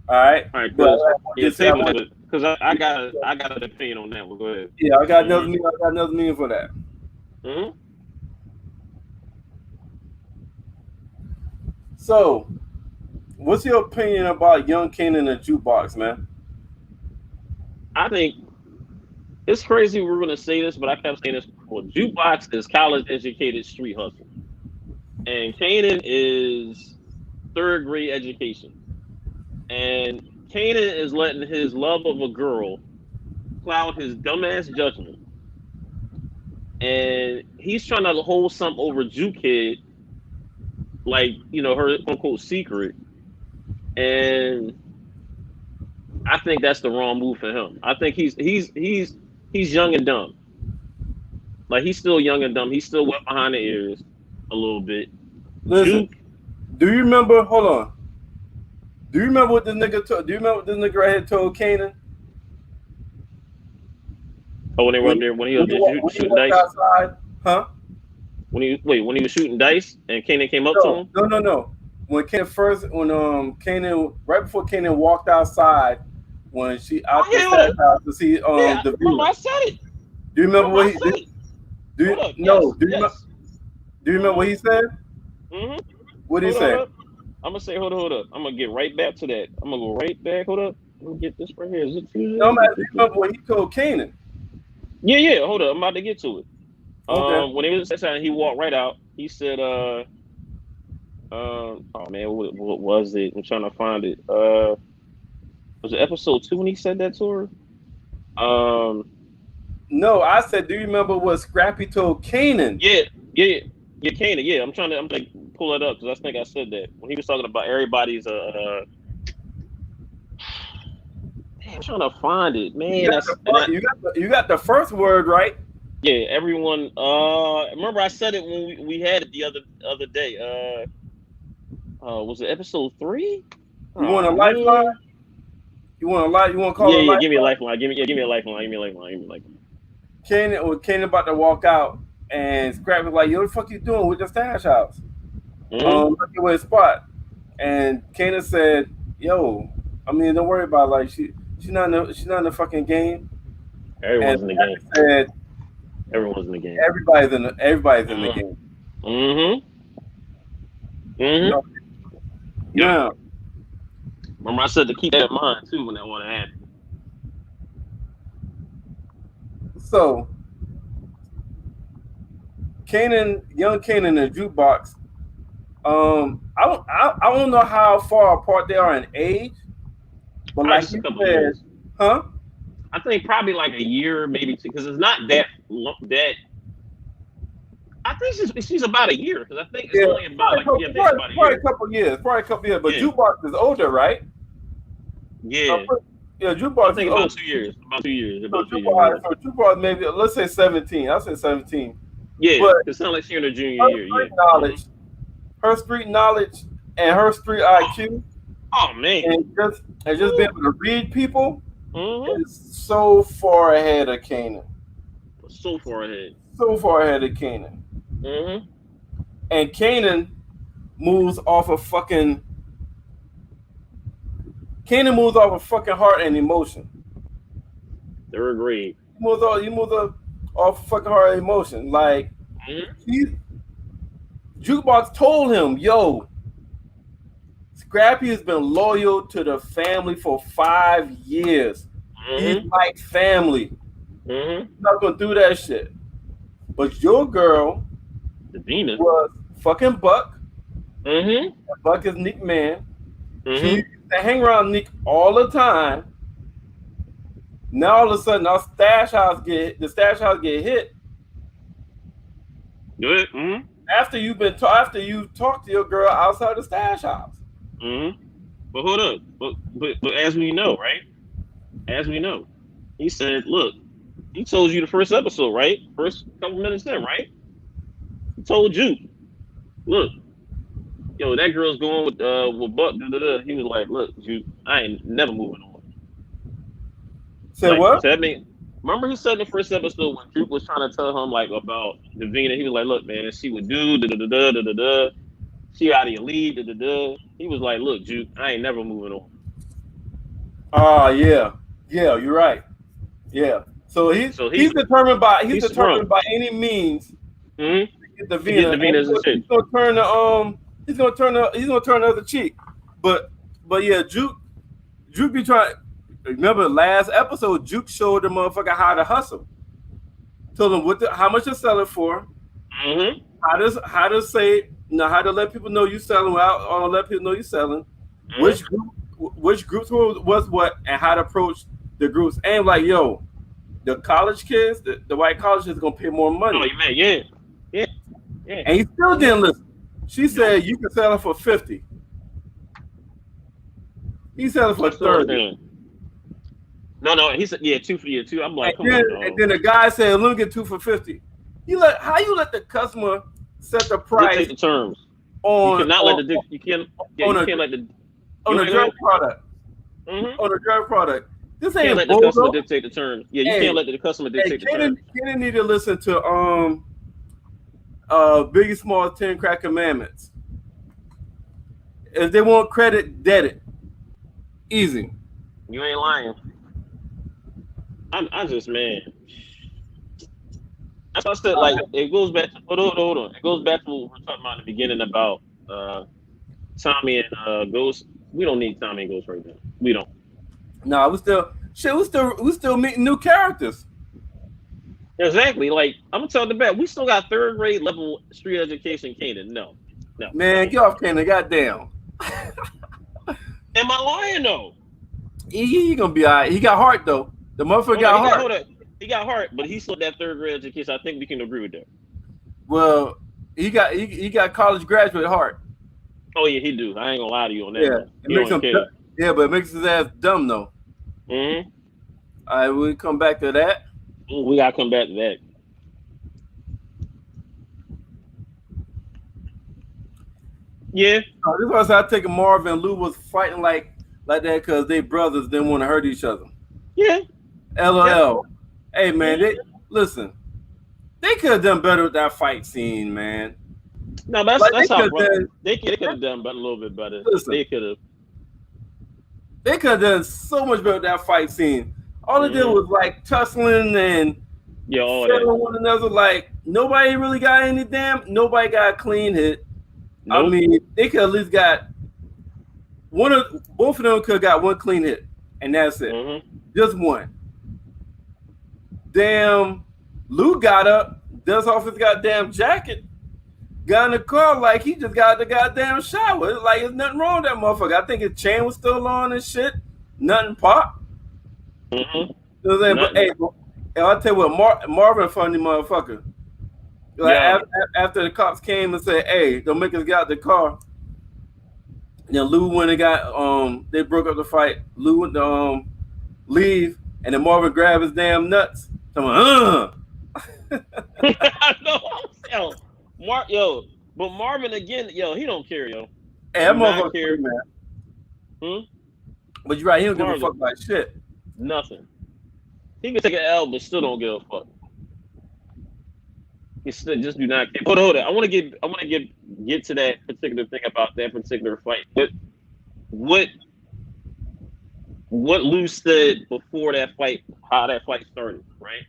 All right. All right, because I got an opinion on that one. Go ahead. Yeah, I got another meme. I got another meme for that. Mm-hmm. So, what's your opinion about young Kanan and Jukebox, man? I think it's crazy we're gonna say this, but I kept saying this before. Jukebox is college educated street hustle, and Kanan is third grade education. And Kanan is letting his love of a girl cloud his dumbass judgment. And he's trying to hold something over Juke Kid, like, her quote unquote secret. And I think that's the wrong move for him. I think he's young and dumb. Like, he's still young and dumb. He's still wet behind the ears a little bit. Listen, do you remember? Hold on. Do you remember what this nigga told? Do you remember what this nigga right here told Kanan? Oh, when they were up there, when he was shooting dice outside, huh? When he was shooting dice and Kanan came up to him. No. When Kanan right before Kanan walked outside, when she out the house to see the view. I said it. Do you remember what he did? Do you remember what he said? Mm-hmm. What did he say? I'm gonna say, hold up. I'm gonna get right back to that. I'm gonna go right back. Hold up. Let me get this right here. Is it Tuesday? No, man, do you remember what he told Kanan? Yeah. Hold up. I'm about to get to it. Okay. When he was outside, he walked right out. He said, oh man, what was it? I'm trying to find it. Was it episode 2 when he said that to her? No, I said, do you remember what Scrappy told Kanan? Yeah, Kanan. Yeah, I'm like pull it up because I think I said that when he was talking about everybody's I'm trying to find it, man. You got the first word right. Yeah, everyone. Remember I said it when we had it the other day. Was it episode 3? You want a lifeline? You want to call it? Yeah, give me a lifeline. Give me a lifeline. Kanan about to walk out, and Scrap was like, "Yo, what the fuck you doing with the stash house?" Look at his spot, and Kanan said, "Yo, I mean, don't worry about it. Like she's not in the fucking game." Everyone's in the game. Said, everyone's in the game. Everybody's in the game. Yeah. Remember, I said to keep that in mind too when that one happened. So, young Kanan and Jukebox. I don't know how far apart they are in age, but like you said, huh? I think probably like a year, maybe 2, because it's not that. I think she's about a year because I think it's only about probably a couple years. But Jukebox is older, right? Yeah. Jukebox. I think about 2 years. About 2 years. So Jukebox maybe let's say 17. I'll say 17. Yeah, but it sounds like she's in her junior year. Her street knowledge and her street IQ. Oh man! And just being able to read people is so far ahead of Kanan. So far ahead of Kanan. And Kanan moves off of fucking heart and emotion. Third grade. He moves off fucking heart and emotion. Like Jukebox told him, "Yo, Scrappy has been loyal to the family for 5 years. He's Mm-hmm. like family. Mm-hmm. He's not gonna do that shit. But your girl Davina. was fucking Buck. Mm-hmm. Buck is Nick man. She Mm-hmm. used to hang around Nick all the time. Now all of a sudden, the stash house get hit Good. Mm-hmm. after you talked to your girl outside the stash house. Mm-hmm. But hold up. But as we know, right? As we know, he said, look, he told you the first episode, right? First couple minutes in, right? He told you, look, yo, that girl's going with Buck. Da, da, da. He was like, look, you, I ain't never moving on. Say Like, what? so that mean, remember he said in the first episode when Duke was trying to tell him like about Davina, he was like, look, man, she would do da da da da da da da. She out of your league, da da da. He was like, look, Duke, I ain't never moving on. Ah, yeah, yeah, you're right. Yeah. So So he's determined by he's sprung any means to mm-hmm. get the To get Vina, and Davina as a shit. he's gonna turn the other cheek. But yeah, Juke be trying. Remember last episode, Juke showed the motherfucker how to hustle. Told him how much to sell it for. Mm-hmm. How to say how to let people know you selling without or let people know you selling. Mm-hmm. Which groups was what and how to approach the groups. And like yo, the college kids, the white college kids gonna pay more money. Oh, you man, yeah, yeah, yeah. And he still didn't listen. She said you can sell it for 50. He said it for 30. No, he said yeah, 2 for you, 2. I'm like, come on, dog. And then the guy said, "Let me get 2 for 50." How you let the customer set the price Dictate the terms. on You cannot let the you can't let the on a drug product. Mm-hmm. On a drug product. This You ain't can't let the Bozo. customer dictate the terms. Yeah, you can't let the customer dictate the terms. Kanan need to listen to Biggie Small's 10 Crack Commandments. If they want credit, debt it. Easy. You ain't lying. I just man. That's what I said. Like it goes back to hold on. It goes back to what we were talking about in the beginning about Tommy and Ghost. We don't need Tommy and Ghost right now. We don't. No, we still meeting new characters. Exactly. Like I'm gonna tell the bet. We still got 3rd grade level street education Kanan. No. Man, get off Kanan. Goddamn. Am I lying though? He gonna be all right. He got heart though. The motherfucker got heart. He got heart, but he still that 3rd grade education. I think we can agree with that. Well, he got college graduate heart. Oh yeah, he do. I ain't gonna lie to you on that. Yeah, but it makes his ass dumb though. Mm-hmm. All right, we'll come back to that. We gotta come back to that. Yeah. This was I think Marv and Lou was fighting like that because they brothers didn't want to hurt each other. Yeah. LOL. Yeah. Hey man, listen. They could have done better with that fight scene, man. No, that's how they could have done a little bit better. Listen, they could have done so much better with that fight scene. All they did was like tussling and one another. Like nobody really got nobody got a clean hit. Nope. I mean, they could at least got both of them could have got one clean hit, and that's it. Mm-hmm. Just one. Damn, Lou got up, dust off his goddamn jacket, got in the car like he just got the goddamn shower. It's like there's nothing wrong with that motherfucker. I think his chain was still on and shit. Nothing popped. Mm-hmm. You know what I'm saying? But hey, I'll tell you what, Marvin funny motherfucker. Like after the cops came and said, "Hey, don't make us get out the car." Then Lou went and got they broke up the fight. Lou went to leave, and then Marvin grabbed his damn nuts. No, but Marvin again, he don't care, yo. Hey, that motherfucker care, man. But you're right, he don't give a fuck about shit. Nothing. He can take an L, but still don't give a fuck. He still just do not care. Hold on. I want to get to that particular thing about that particular fight. But what Lou said before that fight, how that fight started, right?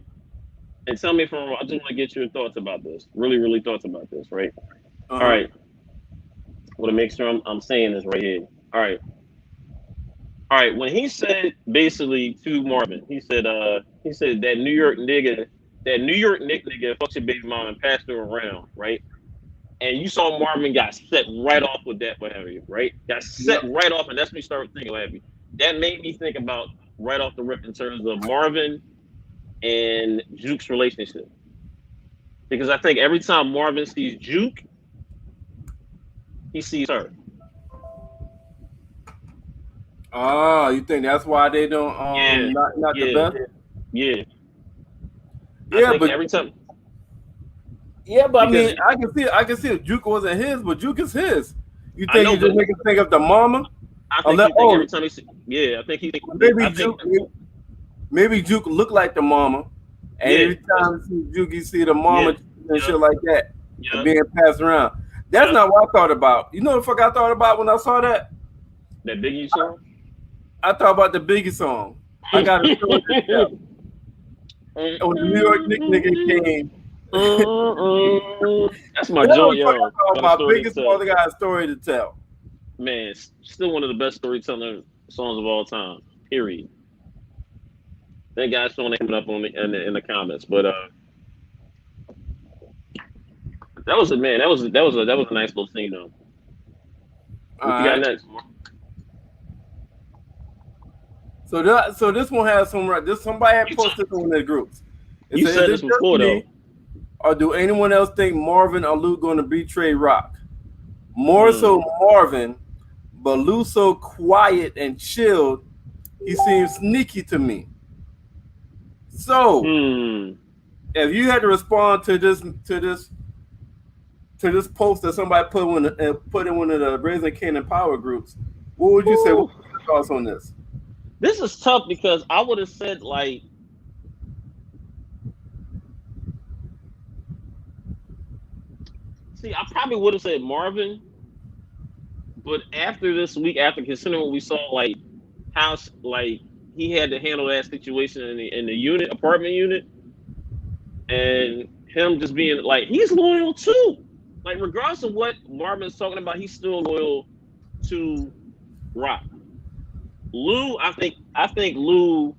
And tell me if I'm wrong. I just want to get your thoughts about this. Really, really thoughts about this, right? Uh-huh. All right. I want to make sure I'm saying this right here. All All right, when he said basically to Marvin, he said that New York nigga fucks your baby mom and passed her around, right? And you saw Marvin got set right off with that, what have you, right? Got set Yep. right off, and that's me started thinking, what have you. That made me think about right off the rip in terms of Marvin and Juke's relationship. Because I think every time Marvin sees Juke, he sees her. Ah, you think that's why they don't Yeah, not the yeah, best? yeah. I Yeah, think but every time I because mean, I can see if Juke wasn't his, but Juke is his. You I think know, you just but make him think of the mama? I think Unless he think every time he see, yeah, I think he think maybe I think Juke maybe Juke look like the mama, and yeah, every time you see Juke, you see the yeah, mama and yeah, shit like that, and yeah, being passed around. That's yeah. not what I thought about. You know what the fuck I thought about when I saw that? That Biggie song. I thought about the Biggie song. I got a story to tell. When the New York nigga came, That's my that's joint, what the fuck I yo. thought Got a about. story to Biggest tell. mother got a story to tell. Man, still one of the best storytelling songs of all time. Period. That guy's showing coming up on me in the comments, but that was a man. That was a nice little scene though. All What you got right. next? So this one has some. This somebody had You posted on their groups. It you said, "Is said it this just before though. me, or do anyone else think Marvin or Luke going to betray Rock? More Hmm. so Marvin, but Lou so quiet and chilled. He seems sneaky to me. So Hmm. if you had to respond to this post that somebody put in one of the Raising Kanan power groups, what would you say? What Whew. are your thoughts on this? This is tough because I would have said like, see, I probably would have said Marvin, but after this week, after considering what we saw, like how like he had to handle that situation in the unit apartment unit, and him just being like he's loyal too. Like regardless of what Marvin's talking about, he's still loyal to Rock. Lou, I think Lou,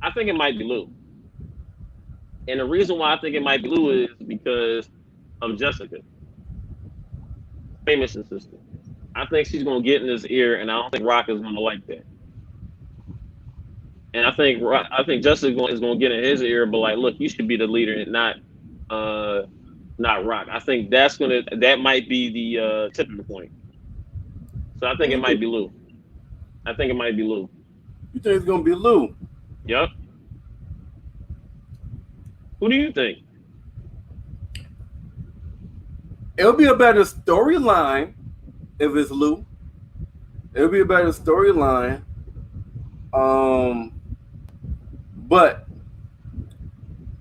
I think it might be Lou. And the reason why I think it might be Lou is because of Jessica, famous and sister. I think she's gonna get in his ear, and I don't think Rock is gonna like that. And I think Jessica is gonna get in his ear, but like, look, you should be the leader, and uh not Rock. I think that might be the tipping point. So I think it might be Lou. I think it might be Lou. You think it's gonna be Lou? Yep. Who do you think? It'll be a better storyline if it's Lou. It'll be a better storyline. Um, but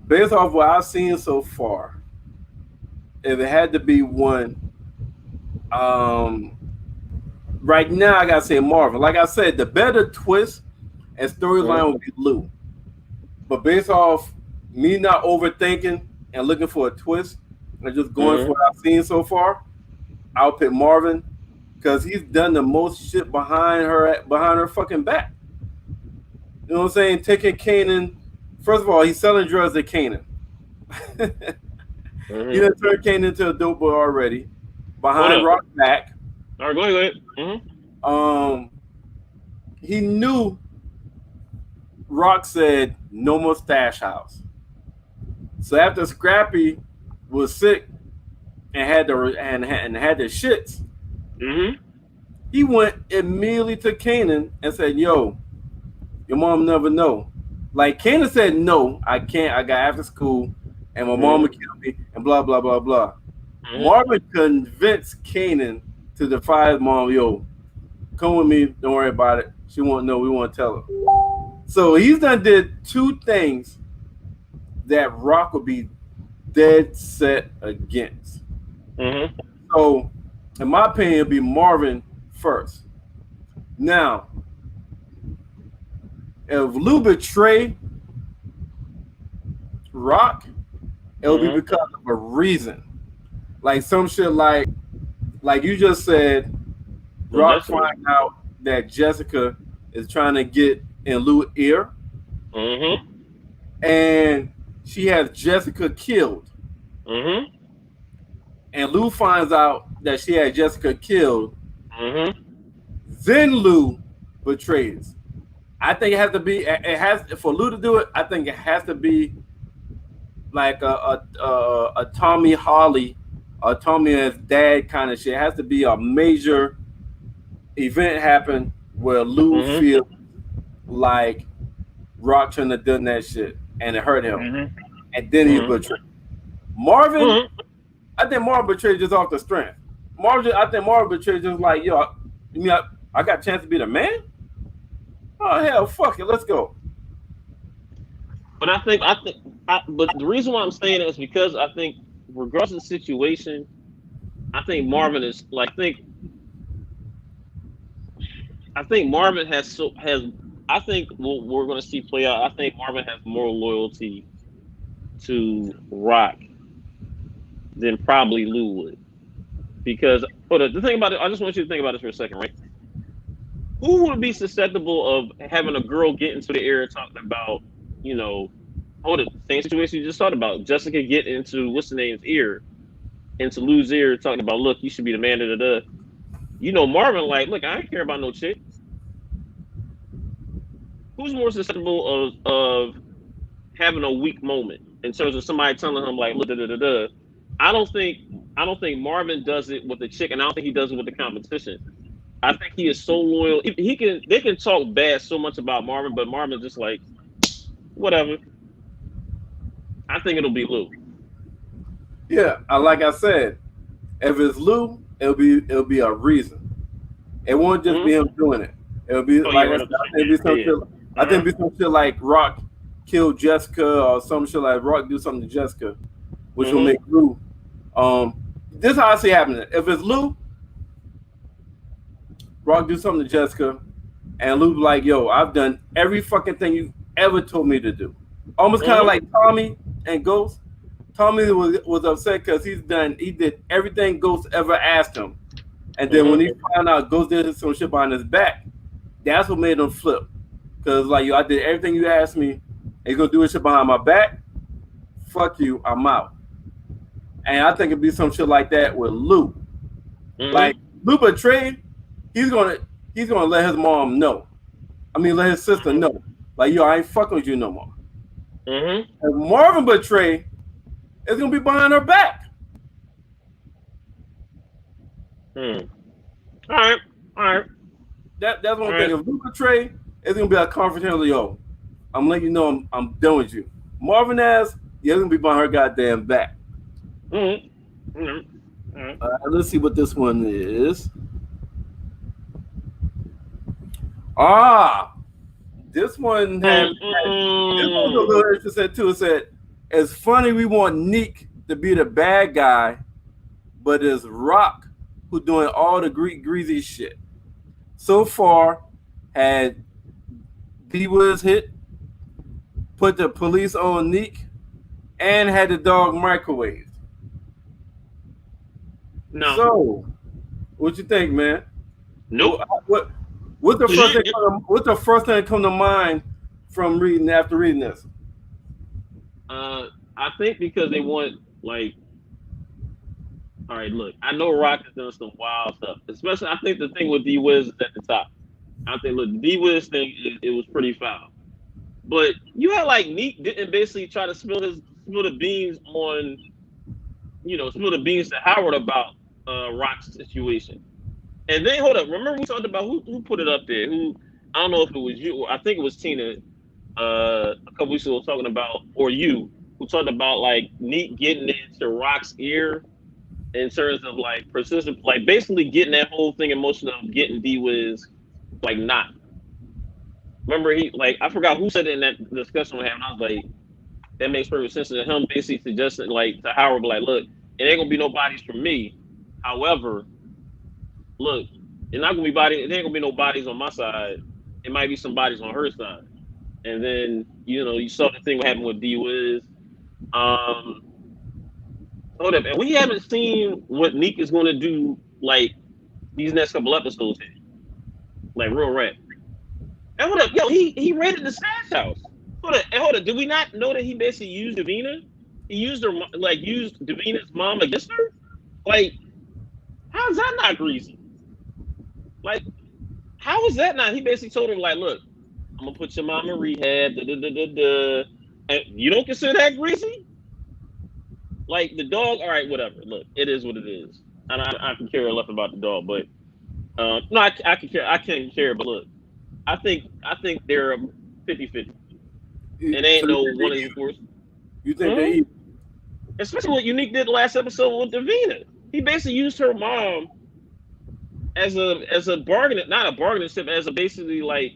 based off what I've seen so far, if it had to be one, um, right now I gotta say Marvin. Like I said, the better twist and Mhm. storyline would be Lou. But based off me not overthinking and looking for a twist and just going for Mhm. what I've seen so far, I'll pick Marvin because he's done the most shit behind her fucking back. You know what I'm saying? Taking Kanan. First of all, he's selling drugs to Kanan. He Mhm. done turned Kanan into a dope boy already. What Behind up? Rock's back. All right, go ahead. Mhm. Um, he knew Rock said no more stash house. So after Scrappy was sick and had the shits, Mhm. he went immediately to Kanan and said, "Yo, your mom never know." Like Kanan said, "No, I can't. I got after school, and my mom would Mhm. kill me, and blah blah blah blah." Mhm. Marvin convinced Kanan to defy his mom. Yo, come with me. Don't worry about it. She won't know. We won't tell her. So he's done did two things that Rock would be dead set against. Mhm. So, in my opinion, it'd be Marvin first. Now, if Lou betray Rock, it'll be Mhm. because of a reason. Like some shit like you just said, Most Rock definitely. find out that Jessica is trying to get in Lou's ear, Mm-hmm. and she has Jessica killed. Mm-hmm. And Lou finds out that she had Jessica killed. Mm-hmm. Then Lou betrays. I think it has to be. It has for Lou to do it. I think it has to be like a Tommy Harley, a Tommy and his dad kind of shit. It has to be a major event happen where Lou Mm-hmm. feels like Rock shouldn't have done that shit and it hurt him, Mm-hmm. and then he Mm-hmm. betrayed. Marvin, Mm-hmm. I think Marvin betrayed just off the strength. I think Marvin betrayed just like yo. You mean I got a chance to be the man? Oh hell, fuck it, let's go. But but the reason why I'm saying it is because I think, regardless of the situation, I think Marvin is like, I think Marvin has. I think what we're going to see play out. I think Marvin has more loyalty to Rock than probably Lou would. Because the thing about it, I just want you to think about this for a second, right? Who would be susceptible of having a girl get into the air talking about, you know, hold it, same situation you just talked about. Jessica get into what's the name's ear, into Lou's ear, talking about, look, you should be the man of the. Marvin, like, look, I ain't care about no chick. Who's more susceptible of having a weak moment in terms of somebody telling him like, look, da da da da. I don't think I don't think Marvin does it with the chick, and I don't think he does it with the competition. I think he is so loyal. They can talk bad so much about Marvin, but Marvin's just like, whatever. I think it'll be Lou. Yeah, like I said, if it's Lou, it'll be a reason. It won't just be Mm-hmm. him doing it. It'll be Oh yeah, like I right said, up the I street. think it'll be some Yeah, shit. yeah. I think Uh-huh. it'll be some shit like Rock killed Jessica or some shit like Rock do something to Jessica, which will Mm-hmm. make Lou. Um, this is how I see it happening. If it's Lou, Rock do something to Jessica, and Lou be like, "Yo, I've done every fucking thing you ever told me to do." Almost kind of Mm-hmm. like Tommy and Ghost. Tommy was upset because he did everything Ghost ever asked him, and then when Mm-hmm. he found out Ghost did some shit behind his back, that's what made him flip. Cause like yo, I did everything you asked me, and you gonna do this shit behind my back? Fuck you, I'm out. And I think it'd be some shit like that with Lou. Like Mm-hmm. Lou betrayed, he's gonna he's gonna let his mom know. I mean, let his sister know. Like yo, I ain't fucking with you no more. Mm-hmm. If Marvin betray, it's gonna be behind her back. Mm. All right. All right. That's All one thing. right. If Lou betray, it's gonna be a confrontational. Yo, I'm letting you know I'm done with you. Marvin ass, yeah, it's gonna be behind her goddamn back. Mm-hmm. Mm-hmm. All right. Let's see what this one is. Ah, this one this one's a Mm-mm. little interesting too. It said, "It's funny we want Neek to be the bad guy, but it's Rock who doing all the greasy shit. So far, had D Wiz hit, put the police on Neek, and had the dog microwaved. No. So, what you think, man? Nope. What what's the 'Cause first thing? What's the first thing that come to mind from reading after reading this? uh, I think because they want, like, all right, look, I know Rock has done some wild stuff. Especially, I think the thing with D Wiz is at the top. I think, look, the D Wiz thing, it was pretty foul. But you had like Neek didn't basically try to spill the beans on, spill the beans to Howard about Rock's situation. And then hold up, remember we talked about who put it up there? Who, I don't know if it was you, or I think it was Tina a couple weeks ago, talking about, or you, who talked about like Neek getting into Rock's ear in terms of like persistent, like basically getting that whole thing emotional of getting D Wiz like not. Remember, he, like, I forgot who said it in that discussion we had, and I was like, that makes perfect sense. And him basically suggesting like to Howard, like, look, it ain't gonna be no bodies from me. However, look, it ain't gonna be no bodies on my side. It might be some bodies on her side. And then, you saw the thing what happened with D Wiz. Um, hold up, and we haven't seen what Neek is gonna do, like, these next couple episodes here, like real rap. And hold up, yo, he raided the stash house. Hold up. Did we not know that he basically used Davina? He used her, like used Davina's mom against her. Like, how is that not greasy? Like, how is that not? He basically told her like, look, I'm gonna put your mom in rehab. Da, da, da, da, da. And you don't consider that greasy? Like the dog, all right, whatever. Look, it is what it is. And I can care less about the dog, but no, I can care. I can't care, but look, I think they're 50-50. And ain't So no one of these force. you think they eat? Especially what Unique did last episode with Davina. He basically used her mom as a bargaining, not a bargaining chip, as a basically like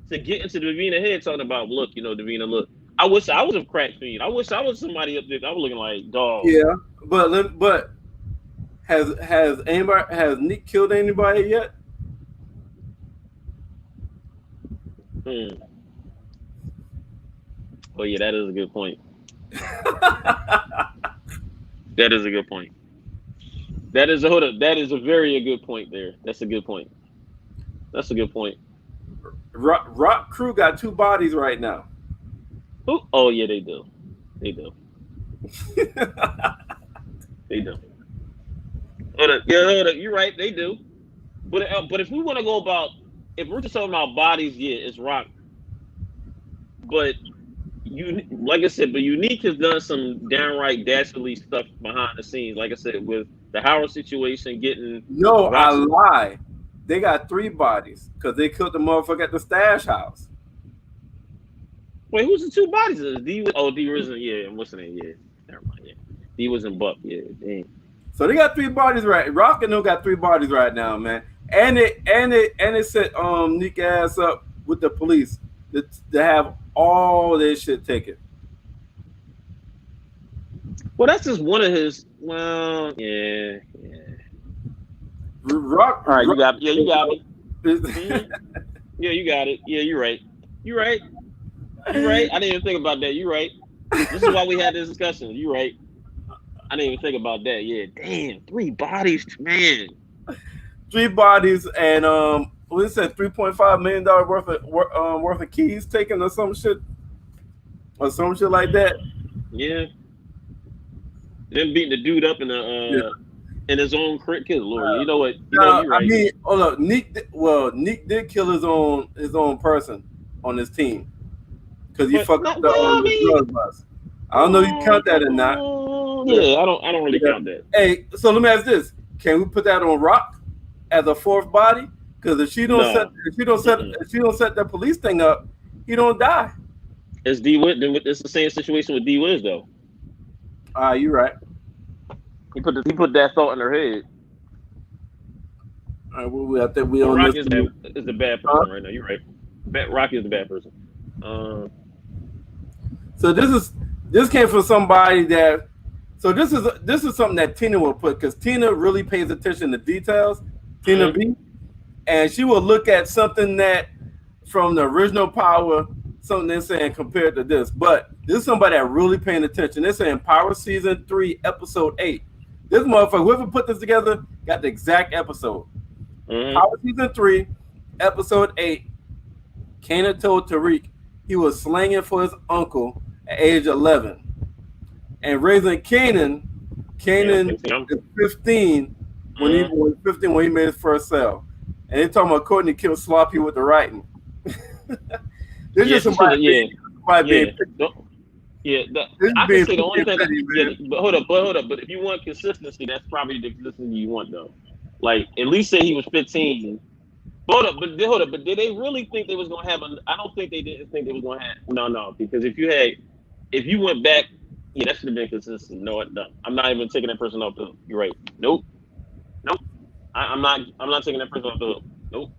to get into Davina head talking about, look, Davina, look, I wish I was a crack fiend. I wish I was somebody up there. I was looking like dog. Yeah, but has Nick killed anybody yet? Oh yeah, that is a good point. That is a good point. That is a very good point there. That's a good point. That's a good point. Rock Crew got 2 bodies right now. Ooh, oh yeah, they do. They do. They do. Hold up. You're right. They do. But if we want to go about, if we're just talking about bodies, yeah, it's Rock. But like I said, but Unique has done some downright dastardly stuff behind the scenes. Like I said, with the Howard situation, getting No, I lie. They got 3 bodies because they killed the motherfucker at the stash house. Wait, who's the 2 bodies? D Risen, yeah, and what's the name? Yeah, never mind. Yeah, D was in Buck. Yeah, dang. So they got 3 bodies right. Rock and them got 3 bodies right now, man. And they set Nick ass up with the police to have all their shit taken. Well, that's just one of his. Well, yeah. Rock. All right, Rock, you got me. Mm-hmm. Yeah, you got it. Yeah, you're right. You're right. I didn't even think about that. You're right. This is why we had this discussion. You're right. I didn't even think about that. Yeah, damn, 3 bodies, man. 3 bodies and what is that? $3.5 million worth of keys taken or some shit like that. Yeah. Them beating the dude up in the in his own crib. Good Lord, you know what? You're right. I mean, hold up. Nick did kill his own person on his team because he fucked up the drug bus. I don't know if you count that or not. Yeah, I don't really count that. Hey, so let me ask this: can we put that on Rock as a 4th body? Because if she don't set that police thing up, he don't die. It's D Wiz. It's the same situation with D Wiz though. You're right. He put that thought in her head. All right, well, I think we on Rock this. is the bad person right now. You're right. Rock is the bad person. So this came from somebody that. So this is something that Tina will put because Tina really pays attention to details. Tina B, and she will look at something that from the original Power, something they're saying compared to this. But this is somebody that really paying attention. They're saying Power Season 3, Episode 8. This motherfucker, whoever put this together, got the exact episode. Power Season 3, Episode 8. Kanan told Tariq he was slanging for his uncle at age 11. And raising Kanan is 15 when he was 15 when he made his first sale. And they talking about Courtney killed Sloppy with the writing. There's just somebody being I can say the only thing. But hold up. But if you want consistency, that's probably the consistency you want, though. Like at least say he was 15. Hold up. But did they really think they was gonna have a? I don't think they didn't think they was gonna have. No. Because if you went back, yeah, that should have been consistent. No, I'm not even taking that person off the. You're right. Nope. I'm not taking that person off the. Nope.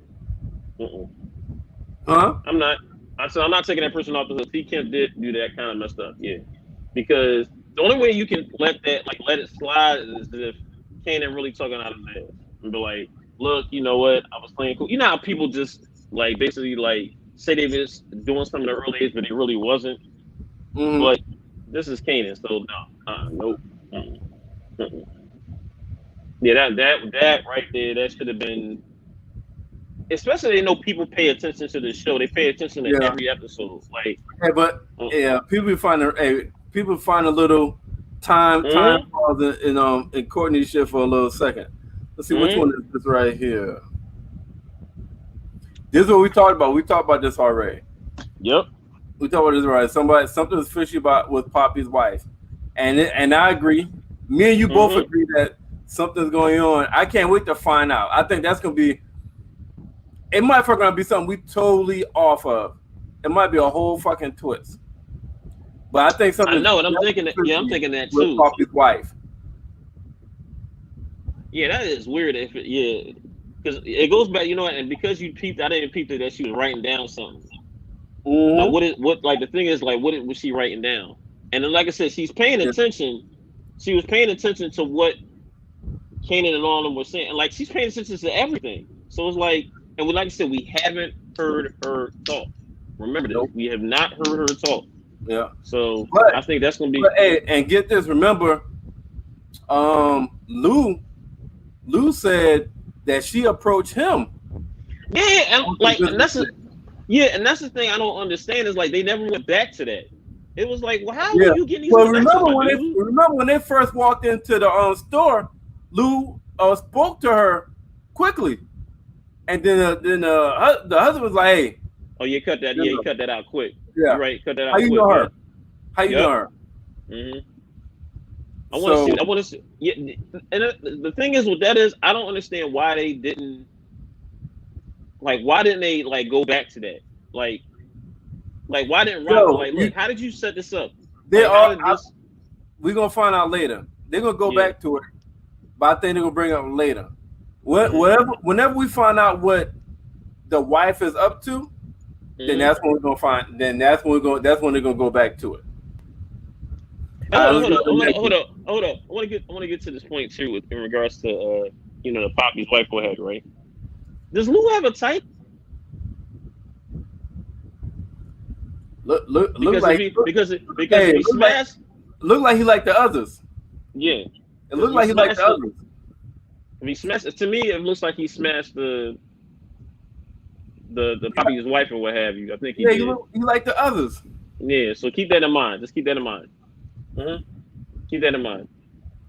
Huh? I'm not. I said I'm not taking that person off the hook. T. Kemp did do that kind of messed up, yeah. Because the only way you can let it slide is if Kanan really talking out of his ass and be like, look, you know what? I was playing cool. You know how people just like basically like say they was doing something at an early age, but it really wasn't. But this is Kanan, so no, nope. Yeah, that right there, that should have been. Especially, they know people pay attention to the show. They pay attention to Yeah. every episode. Like, Hey, but yeah, people find a little time mm-hmm, pause in Courtney's shit for a little second. Let's see which mm-hmm, one is this right here. This is what we talked about. We talked about this already. yep, We talked about this already. Something's fishy about with Poppy's wife, and I agree. Me and you both mm-hmm. agree that something's going on. I can't wait to find out. I think that's gonna be. It might fucking be something we totally off of. It might be a whole fucking twist. But I think I something know, and I'm thinking that. Yeah, I'm thinking that with too. Poppy's wife. Yeah, that is weird. Yeah, because it goes back, and because you peeped, I didn't peep that she was writing down something. Like, Mm-hmm. like the thing is, like, was she writing down? And then, like I said, she's paying attention. She was paying attention to what Kanan and all of them were saying. And, like, she's paying attention to everything. So it's like, and like I said, we haven't heard her talk. Remember this, Nope. we have not heard her talk. Yeah. So But I think that's gonna be. But hey, and get this, remember, Lou said that she approached him. Yeah, and like, and that's the thing I don't understand is like they never went back to that. It was like, well, how are you getting these? Well, remember when they first walked into the store, Lou spoke to her quickly, and then the husband was like, "Hey, oh, you cut that. Yeah, you cut that out quick. Yeah, you're right. Cut that out. How you quick, know her? Yeah. How you know her?" Mm-hmm. I want to see. Yeah, and the thing is, with that is, I don't understand why they didn't. Like, why didn't they like go back to that? Like why didn't Rob like, look, how did you set this up? We're Gonna find out later. They're gonna go back to it, but I think they're gonna bring it up later. Whenever we find out what the wife is up to, then that's when we're gonna find. Then that's when they're gonna go back to it. Hold up. I want to get to this point too, in regards to the Poppy's wife or head, right? Does Lou have a type? Look like he liked the others. Yeah, it looks like he liked the others. If he smashed, to me, it looks like he smashed the Poppy's wife or what have you. I think he did. He liked the others. Yeah, so keep that in mind. Just keep that in mind. Mm-hmm. Keep that in mind.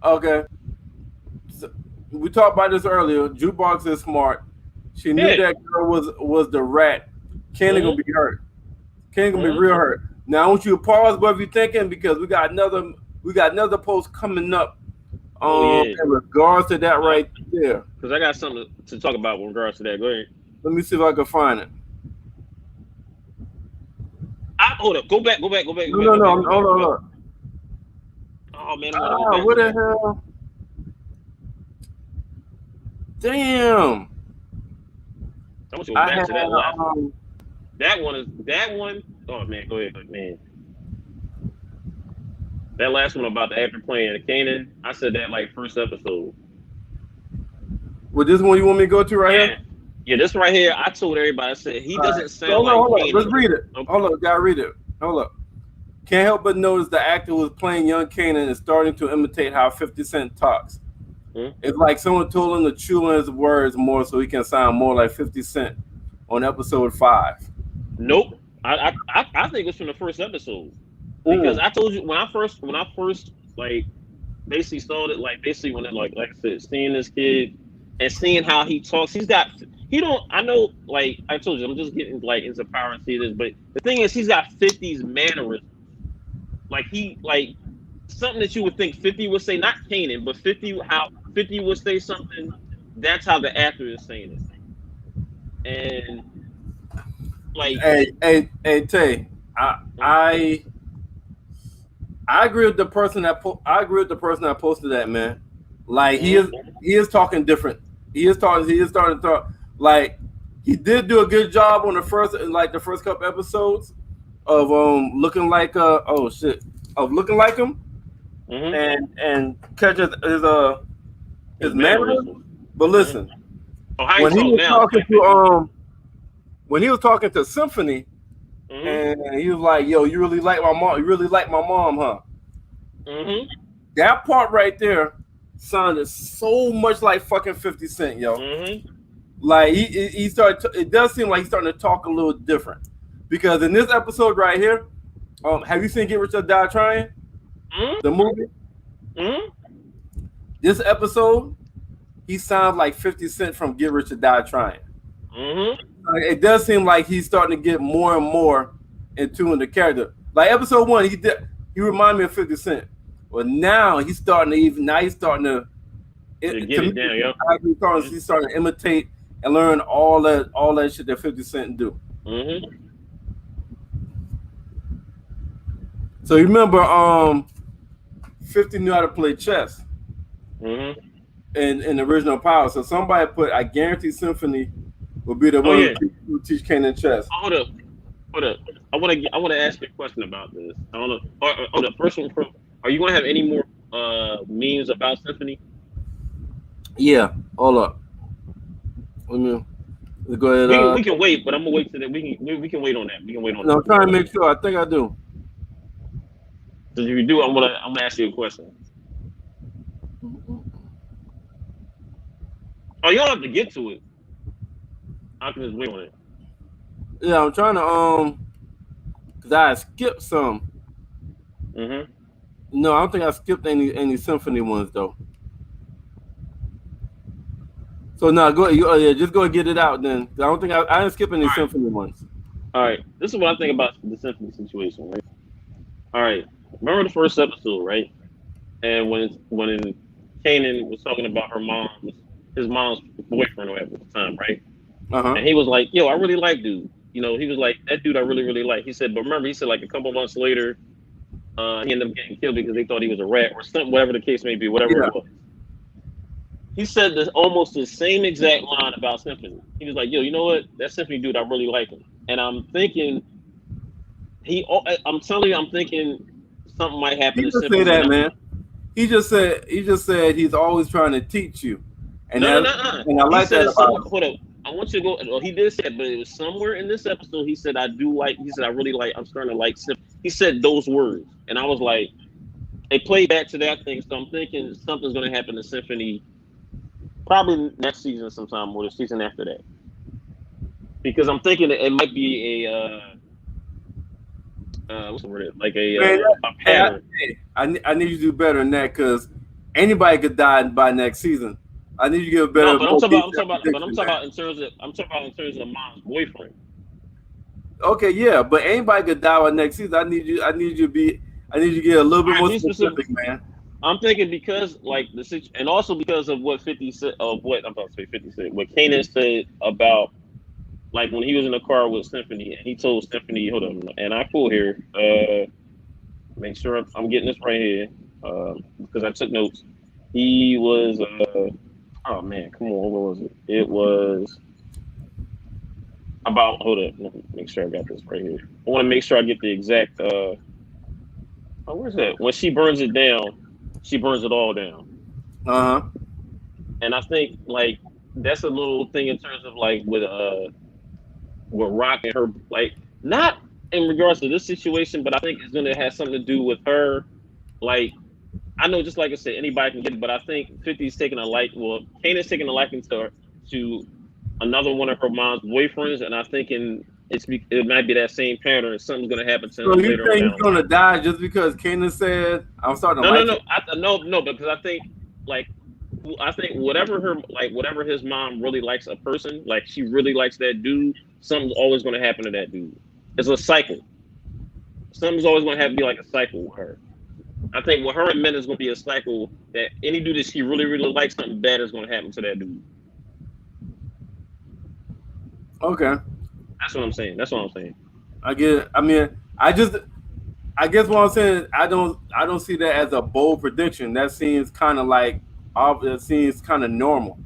Okay. So, we talked about this earlier. Jukebox is smart. She knew that girl was the rat. Kanan gonna be hurt. Kanan gonna be real hurt. Now I want you to pause whatever you're thinking because we got another post coming up in regards to that right there. Because I got something to talk about in regards to that. Go ahead. Let me see if I can find it. Hold up. Go back. No. Hold on. Oh man, what the hell? Damn. I want you to go back to that last one. That one. Oh man, go ahead, man. That last one about the actor playing Kanan, I said that like first episode. Well, this one you want me to go to right here? Yeah, this right here, I told everybody, I said he doesn't sound hold like on. Kanan. Let's read it. Okay. Hold on, gotta read it. Hold up. Can't help but notice the actor who was playing young Kanan is starting to imitate how 50 Cent talks. It's like someone told him to chew on his words more so he can sound more like 50 Cent on episode 5. Nope. I think it's from the first episode. Because I told you when I first like basically started when like I said, seeing this kid and seeing how he talks, I know, like I told you, I'm just getting like into power and see this, but the thing is he's got 50's mannerisms. Like something that you would think 50 would say, not Kanan, but 50 would say something, that's how the actor is saying it. And like hey Tay, I agree with the person that posted that, man. Like he is talking different. He is starting to talk like he did do a good job on the first couple episodes of looking like looking like him and catch his mannerisms. But listen, when he was talking to Symphony. And he was like, "Yo, you really like my mom? You really like my mom, huh?" That part right there sounded so much like fucking 50 Cent, yo. Mm-hmm. Like he started. It does seem like he's starting to talk a little different, because in this episode right here, have you seen Get Rich or Die Trying? Mm-hmm. The movie. Mm-hmm. This episode, he sounds like 50 Cent from Get Rich or Die Trying. Mm-hmm. It does seem like he's starting to get more and more into the character. Like episode 1, he reminded me of 50 Cent. But now he's starting to get it down, yo. He's starting to imitate and learn all that shit that 50 Cent do. Mm-hmm. So you remember 50 knew how to play chess Mm-hmm. in the original Power. So somebody put, I guarantee Symphony will be the one who teach Kanan chess. Hold up. I want to ask you a question about this. I don't know. Oh, the first one from. Are you gonna have any more memes about Symphony? Yeah. Hold up. Let's go ahead. We can wait, but I'm gonna wait till that. We can wait on that. We can wait on that. I'm trying to make sure. I think I do. So if you do, I'm gonna ask you a question. Oh, you don't have to get to it. I can just wait on it. Yeah, I'm trying to cause I skipped some. Mm-hmm. No, I don't think I skipped any Symphony ones though. So no, just go and get it out then. I don't think I didn't skip any Symphony ones. All right, this is what I think about the Symphony situation, right? All right, remember the first episode, right? And when Kanan was talking about his mom's boyfriend or whatever at the time, right? Uh-huh. And he was like, "Yo, I really like dude." You know, he was like, "That dude I really, really like." He said, but remember, he said like a couple months later, he ended up getting killed because they thought he was a rat or something, whatever the case may be, whatever it was. He said this almost the same exact line about Symphony. He was like, "Yo, you know what? That Symphony dude, I really like him." And I'm thinking, I'm telling you, I'm thinking something might happen. He just say that, man. He just said he's always trying to teach you. And and I like that about him. Hold up. I want you to go. Well, he did say it, but it was somewhere in this episode. He said, "I do like." He said, "I really like." I'm starting to like Symphony. He said those words, and I was like, they played back to that thing. So I'm thinking something's going to happen to Symphony, probably next season sometime or the season after that, because I'm thinking it might be a what's the word? Like a pattern. I need you to do better than that, because anybody could die by next season. I need you to give a better. No, but I'm talking about in terms of mom's boyfriend. Okay, yeah, but anybody could die by next season. I need you to get a little bit more specific, man. I'm thinking because like and also because of what 50 said, what I'm about to say 50 said, what Kanan said about like when he was in the car with Symphony and he told Symphony, hold on, and I pull here, make sure I'm getting this right here, because I took notes. He was oh man, come on, what was it? It was about, hold up, let me make sure I got this right here. I want to make sure I get the exact where's that? When she burns it down, she burns it all down. Uh-huh. And I think like that's a little thing in terms of like with Rock and her, like not in regards to this situation, but I think it's gonna have something to do with her. Like I know, just like I said, anybody can get it, but I think 50's taking Kanan's taking a liking to another one of her mom's boyfriends, and I'm thinking it might be that same pattern. Something's gonna happen to him later on. So you think he's gonna die just because Kanan said I'm starting to No, because I think whatever his mom really likes a person, like she really likes that dude, something's always gonna happen to that dude. It's a cycle. Something's always gonna have to be like a cycle with her. I think with her and men is gonna be a cycle that any dude that she really, really likes, something bad is gonna happen to that dude. Okay. That's what I'm saying. I get it. I mean, I guess what I'm saying is I don't see that as a bold prediction. That seems kind of like normal.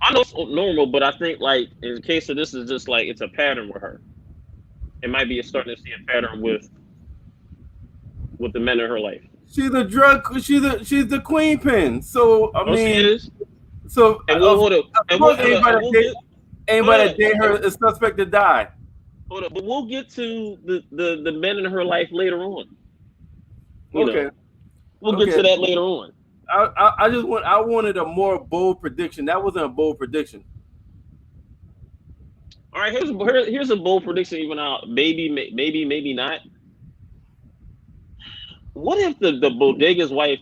I know it's normal, but I think like in the case of this is just like it's a pattern with her. It might be starting to see a pattern with the men in her life. She's the queen pin. So I mean, she is. So anybody that date her is suspect to die. Hold up, but we'll get to the men in her life later on. We'll get to that later on. I wanted a more bold prediction. That wasn't a bold prediction. All right, here's a bold prediction. Even out, maybe not. What if the bodega's wife,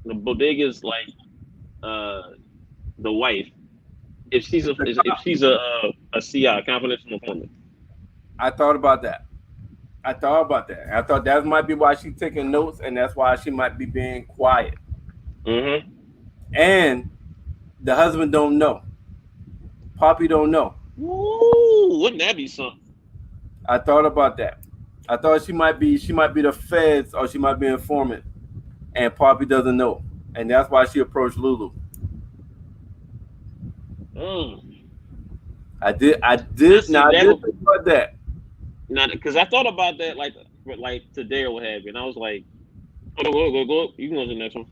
the bodega's like uh the wife, if she's a CI, confidential informant? I thought about that. I thought about that. I thought that might be why she's taking notes, and that's why she might be being quiet. Mm-hmm. And the husband don't know. Poppy don't know. Ooh, wouldn't that be something? I thought about that. I thought she might be the feds or she might be an informant, and Poppy doesn't know, and that's why she approached Lulu. Mm. I Now did. see Now I that did would think about that. now because I thought about that like today or what have you, and I was like, oh, go. You can go to the next one.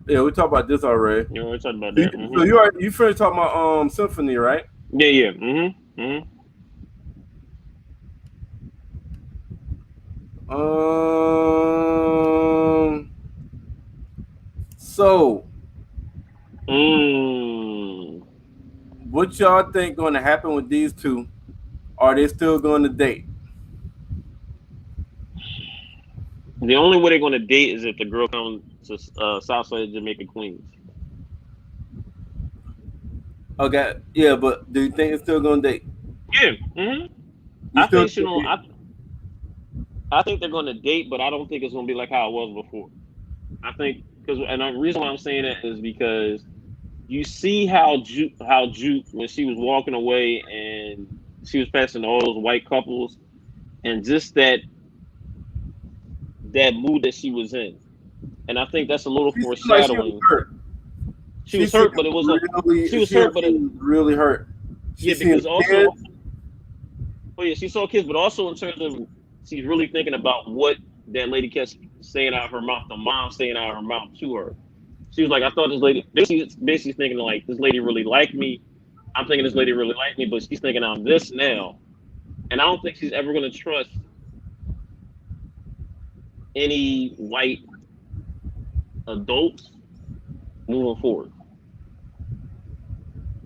Yeah, we talked about this already. You know, we talked about So that. you, so you finished talking about symphony, right? Yeah. Mm-hmm. Um. So, Mm. what y'all think going to happen with these two? Are they still going to date? The only way they're gonna date is if the girl comes to Southside Jamaica Queens. Okay, yeah, but do you think it's still going to date? Yeah. Mm-hmm. You I still think she think don't. I think they're gonna date, but I don't think it's gonna be like how it was before. I think and the reason why I'm saying that is because you see how Juke when she was walking away and she was passing all those white couples and just that mood that she was in, and I think that's a little she seemed like she was foreshadowing. hurt? She She was seemed hurt, but it was she really was hurt, but she was really hurt. She yeah, seemed because also, kids. oh yeah, she saw kids, but also in terms of she's really thinking about what that lady kept saying out of her mouth, the mom saying out of her mouth to her. She was like, I thought this lady basically thinking like this lady really liked me. I'm thinking this lady really liked me, but she's thinking I'm this now. And I don't think she's ever gonna trust any white adults moving forward.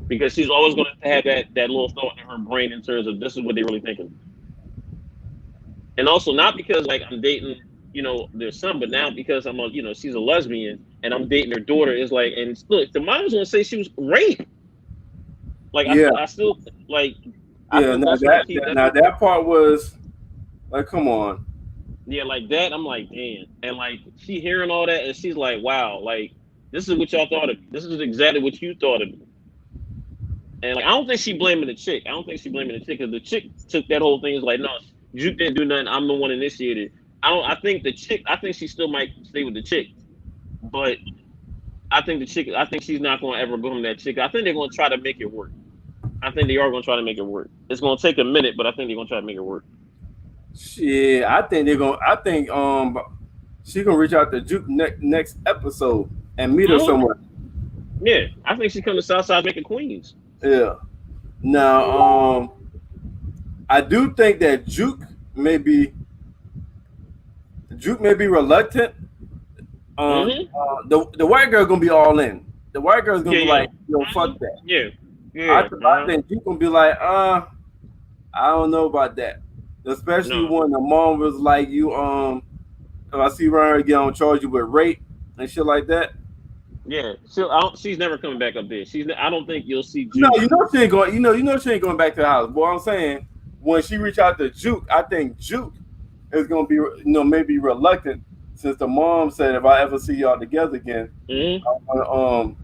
Because she's always gonna have that little thought in her brain in terms of this is what they're really thinking. And also not because like I'm dating, their son, but now because she's a lesbian and I'm dating their daughter is like, and look, the mom was gonna say she was raped. Like Yeah, I still like I yeah. think Now that's gonna that, keep that that now that part was like, come on. yeah, like that. I'm like, damn. And like she hearing all that and she's like, wow, like this is what y'all thought of me. This is exactly what you thought of me. And like I don't think she blaming the chick. I don't think she blaming the chick because the chick took that whole thing as like, no, Juke didn't do nothing. I'm the one initiated. I think the chick. I think she still might stay with the chick, but I think the chick. I think she's not going to ever go home that chick. I think they're going to try to make it work. I think they are going to try to make it work. It's going to take a minute, but I think they're going to try to make it work. Shit, I think they're gonna. I think she gonna reach out to Juke next episode and meet her Mhm. somewhere. Yeah, I think she's coming to Southside making Queens. Yeah. Now, I do think that Juke may be reluctant. Mm-hmm. The white girl gonna be all in. The white girl's gonna Yeah, be yeah. like, yo, Mhm. fuck that. Yeah. I, Yeah. I think Juke gonna be like, I don't know about that. Especially No. when the mom was like, if I see around her again, I'll charge you with rape and shit like that. Yeah. She's never coming back up there. I don't think you'll see No, Juke. she ain't going. She ain't going back to the house. But I'm saying, when she reach out to Juke, I think Juke is gonna be, maybe reluctant, since the mom said if I ever see y'all together again, Mm-hmm. I'm gonna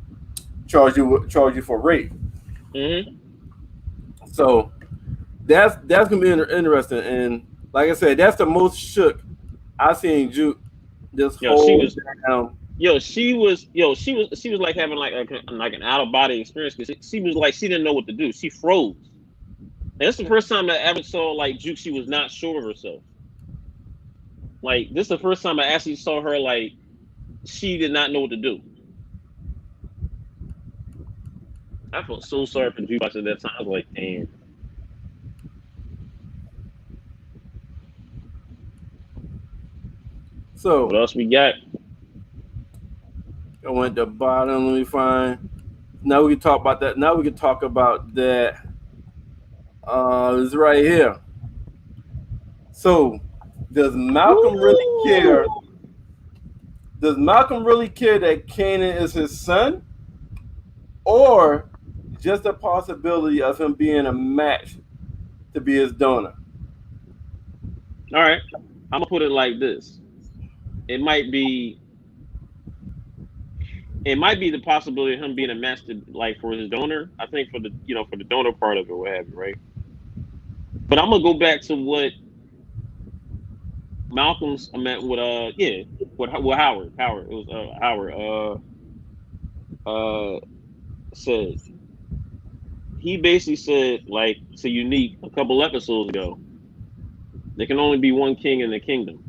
charge you for rape. Mm-hmm. So that's gonna be interesting. And like I said, that's the most shook I seen Juke this Yo, she whole was. damn. She was like having like an out of body experience because she was like she didn't know what to do. She froze. And this is the first time I ever saw like Juke. She was not sure of herself. Like this is the first time I actually saw her like she did not know what to do. I felt so sorry for Juke at that time. I was like, damn. So What else we got? I went to bottom. Let me find. Now we can talk about that. Now we can talk about that. It's right here. So, does Malcolm really care? Woo! Does Malcolm really care that Kanan is his son, or just a possibility of him being a match to be his donor? All right, I'm gonna put it like this. It might be, it might be the possibility of him being a match to, like, for his donor. I think for the, for the donor part of it, what have you, right? But I'm gonna go back to what Malcolm's, I meant with what Howard it was Howard said. He basically said, like, to Unique a couple episodes ago, there can only be one king in the kingdom.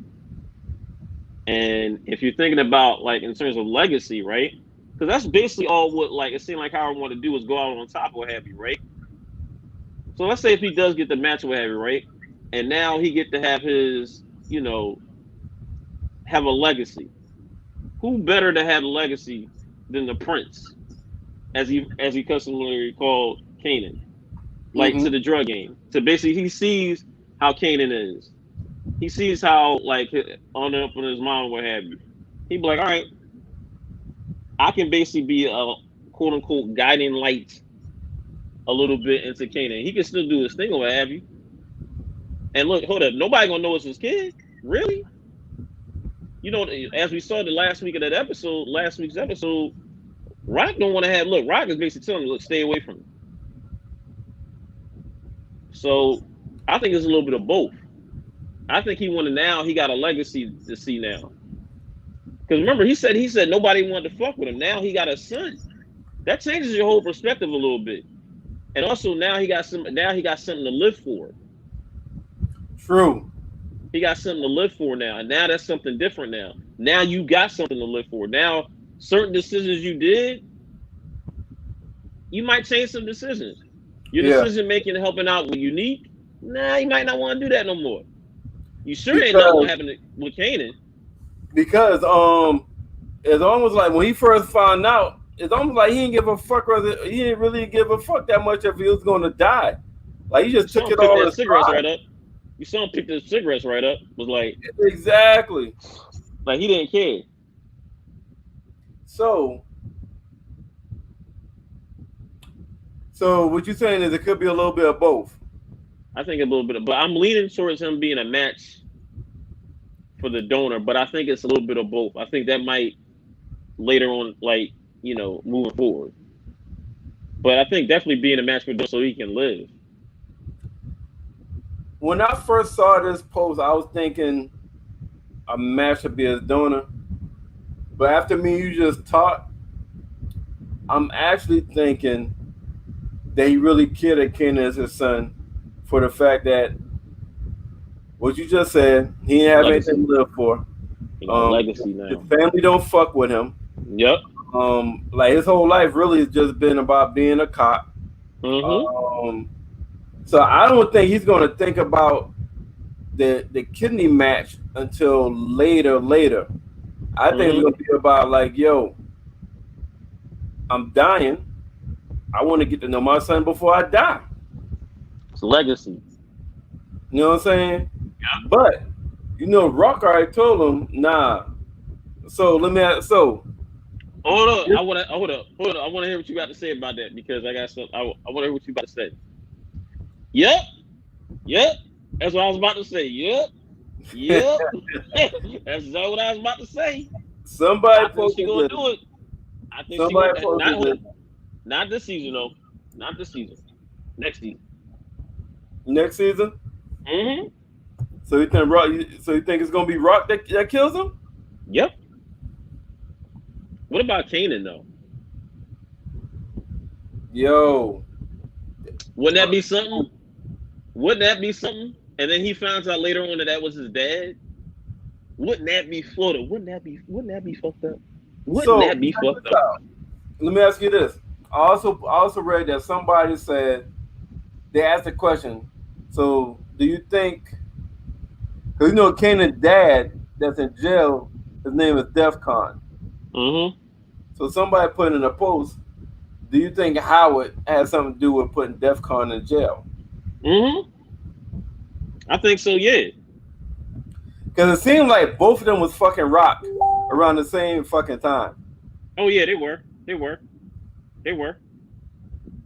And if you're thinking about, like, in terms of legacy, right? Because that's basically all what, like, it seemed like Howard wanted to do was go out on top, or what have you, right? So let's say if he does get the match, or what have you, right? And now he get to have his, have a legacy. Who better to have a legacy than the prince, as he customarily called Kanan, like, to the drug game. So basically, he sees how Kanan is. He sees how, like, on up in his mind, what have you. He'd be like, all right, I can basically be a quote unquote guiding light a little bit into Kanan. He can still do his thing, or what have you. And look, hold up, nobody gonna know it's his kid, really. As we saw the last week's episode, Rock don't want to have. Look, Rock is basically telling him, look, stay away from him. So I think it's a little bit of both. I think he wanted, now he got a legacy to see now. Because remember, he said nobody wanted to fuck with him. Now he got a son. That changes your whole perspective a little bit. And also now he got something to live for. True. He got something to live for now. And now that's something different now. Now you got something to live for. Now certain decisions you did, you might change some decisions. Your decision making helping out with Unique, you might not want to do that no more. You sure ain't nothing happening with Kanan. Because it's almost like when he first found out, it's almost like he didn't give a fuck whether he didn't really give a fuck that much if he was going to die. Like, he just took it all as cigarettes right up. You saw him pick the cigarettes right up. Was like, exactly. Like, he didn't care. So what you're saying is it could be a little bit of both. I think a little bit but I'm leaning towards him being a match for the donor, but I think it's a little bit of both. I think that might later on, like, moving forward. But I think definitely being a match for donor so he can live. When I first saw this post, I was thinking a match would be his donor. But after me, you just talked, I'm actually thinking that he really cared that Kanan is his son, for the fact that what you just said, he didn't have anything to live for. Legacy now. His family don't fuck with him. Yep. Like, his whole life really has just been about being a cop. Mm-hmm. So I don't think he's going to think about the kidney match until later. I think it's going to be about, like, yo, I'm dying. I want to get to know my son before I die. It's legacy. You know what I'm saying? Yeah. But, Rock already told him, nah. So let me ask, hold up. I want to hear what you got to say about that, because I got some. I want to hear what you about to say. Yep. That's what I was about to say. Yep. That's what I was about to say. Somebody posted gonna do it. I think somebody posted it. Not this season, though. Not this season. Next season. Next season? Mm-hmm. So you think Rock? So you think it's gonna be Rock that kills him? Yep. What about Kanan, though? Yo. Wouldn't that be something? And then he finds out later on that was his dad. Wouldn't that be Florida? Wouldn't that be fucked up? Wouldn't that be fucked up? Let me ask you this. I also read that somebody said, they asked a question. So do you think, because Kanan's dad that's in jail, his name is Defcon. Mm-hmm. So somebody put in a post, do you think Howard had something to do with putting DEFCON in jail? Mm-hmm. I think so. Yeah. Because it seemed like both of them was fucking rock around the same fucking time. Oh yeah, they were. They were. They were.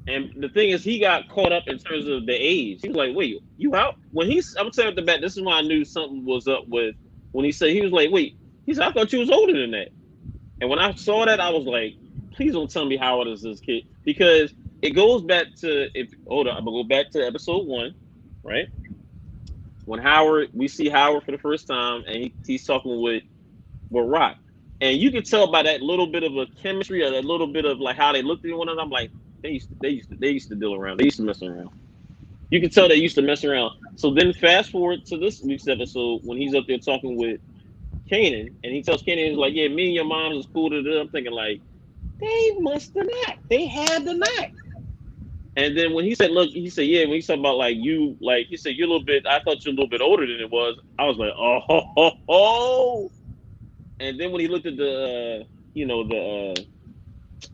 And the thing is, he got caught up in terms of the age. He was like, "Wait, you out?" When he's, I'm telling you at the back, this is why I knew something was up with when he said he was like, "Wait," he said, "I thought you was older than that." And when I saw that, I was like, "Please don't tell me Howard is this kid," because it goes back to if. Hold on, I'm gonna go back to episode 1, right? When Howard, we see Howard for the first time, and he's talking with Rock, and you can tell by that little bit of a chemistry or that little bit of like how they looked at one another. I'm like, they used to deal around. They used to mess around. You can tell they used to mess around. So then fast forward to this week's episode when he's up there talking with Kanan, and he tells Kanan, he's like, "Yeah, me and your mom's is cool to do." I'm thinking like, they must have not. They had the not. And then when he said, "Look," he said, "Yeah." When he's talking about like you, like he said, "You're a little bit." I thought you're a little bit older than it was. I was like, "Oh, ho, ho, ho." And then when he looked at the, The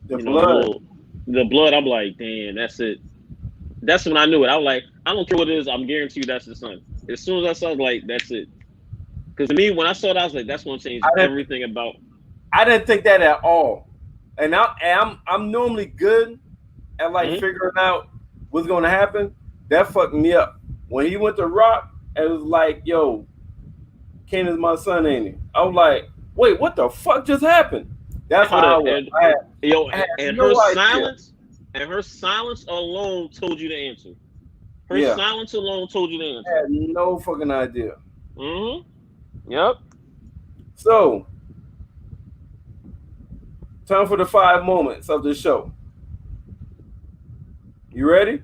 the blood. little, the blood, I'm like, "Damn, that's it." That's when I knew it. I was like, I don't care what it is. I'm guarantee you that's the son. As soon as I saw it, like, that's it. Because to me, when I saw it, I was like, that's going to change I didn't, everything about. I didn't think that at all. And I'm normally good at like Mm-hmm. figuring out what's gonna happen. That fucked me up. When he went to Rock, it was like, yo, Kanan's my son, ain't he? I was like, wait, what the fuck just happened? That's Hold how I up, was. and yo, I had and no idea. her silence alone told you the answer. Her Yeah, silence alone told you the I answer. had no fucking idea. Mm-hmm. Yep. So, time for the 5 moments of the show. You ready?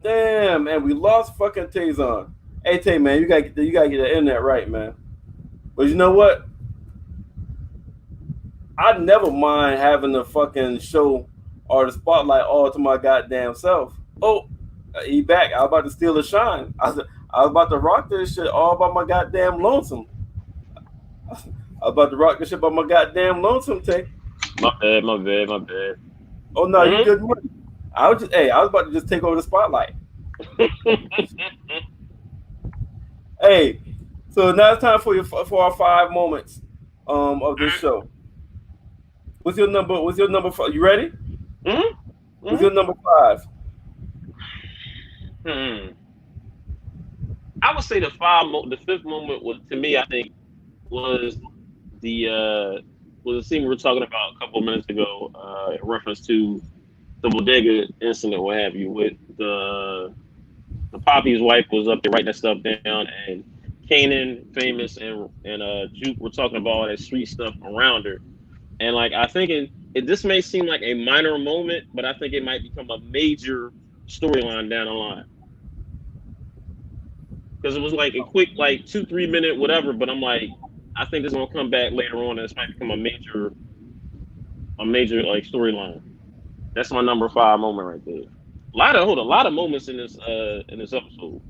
Damn, and we lost fucking Taison. Hey Tay, man, you gotta get the internet right, man. But you know what? I never mind having the fucking show or the spotlight all to my goddamn self. Oh, he back. I was about to steal the shine. I was about to rock this shit all by my goddamn lonesome. I was about to rock this shit by my goddamn lonesome, Tay. My bad, my bad, my bad. Oh no, you Mm-hmm. good money. I was about to just take over the spotlight. Hey, so now it's time for our 5 moments of this show. What's your number? What's your number? You ready? Mm-hmm. What's your number 5? Mm-hmm. I would say the fifth moment was to me. I think was the was the scene we were talking about a couple of minutes ago in reference to the bodega incident, what have you, with the Poppy's wife was up there writing that stuff down, and Kanan, famous, and Juke were talking about all that street stuff around her, and like I think this may seem like a minor moment, but I think it might become a major storyline down the line because it was like a quick like 2-3 minute whatever, but I'm like I think this is gonna come back later on, and this might become a major like storyline. That's my number 5 moment right there. A lot of moments in this episode.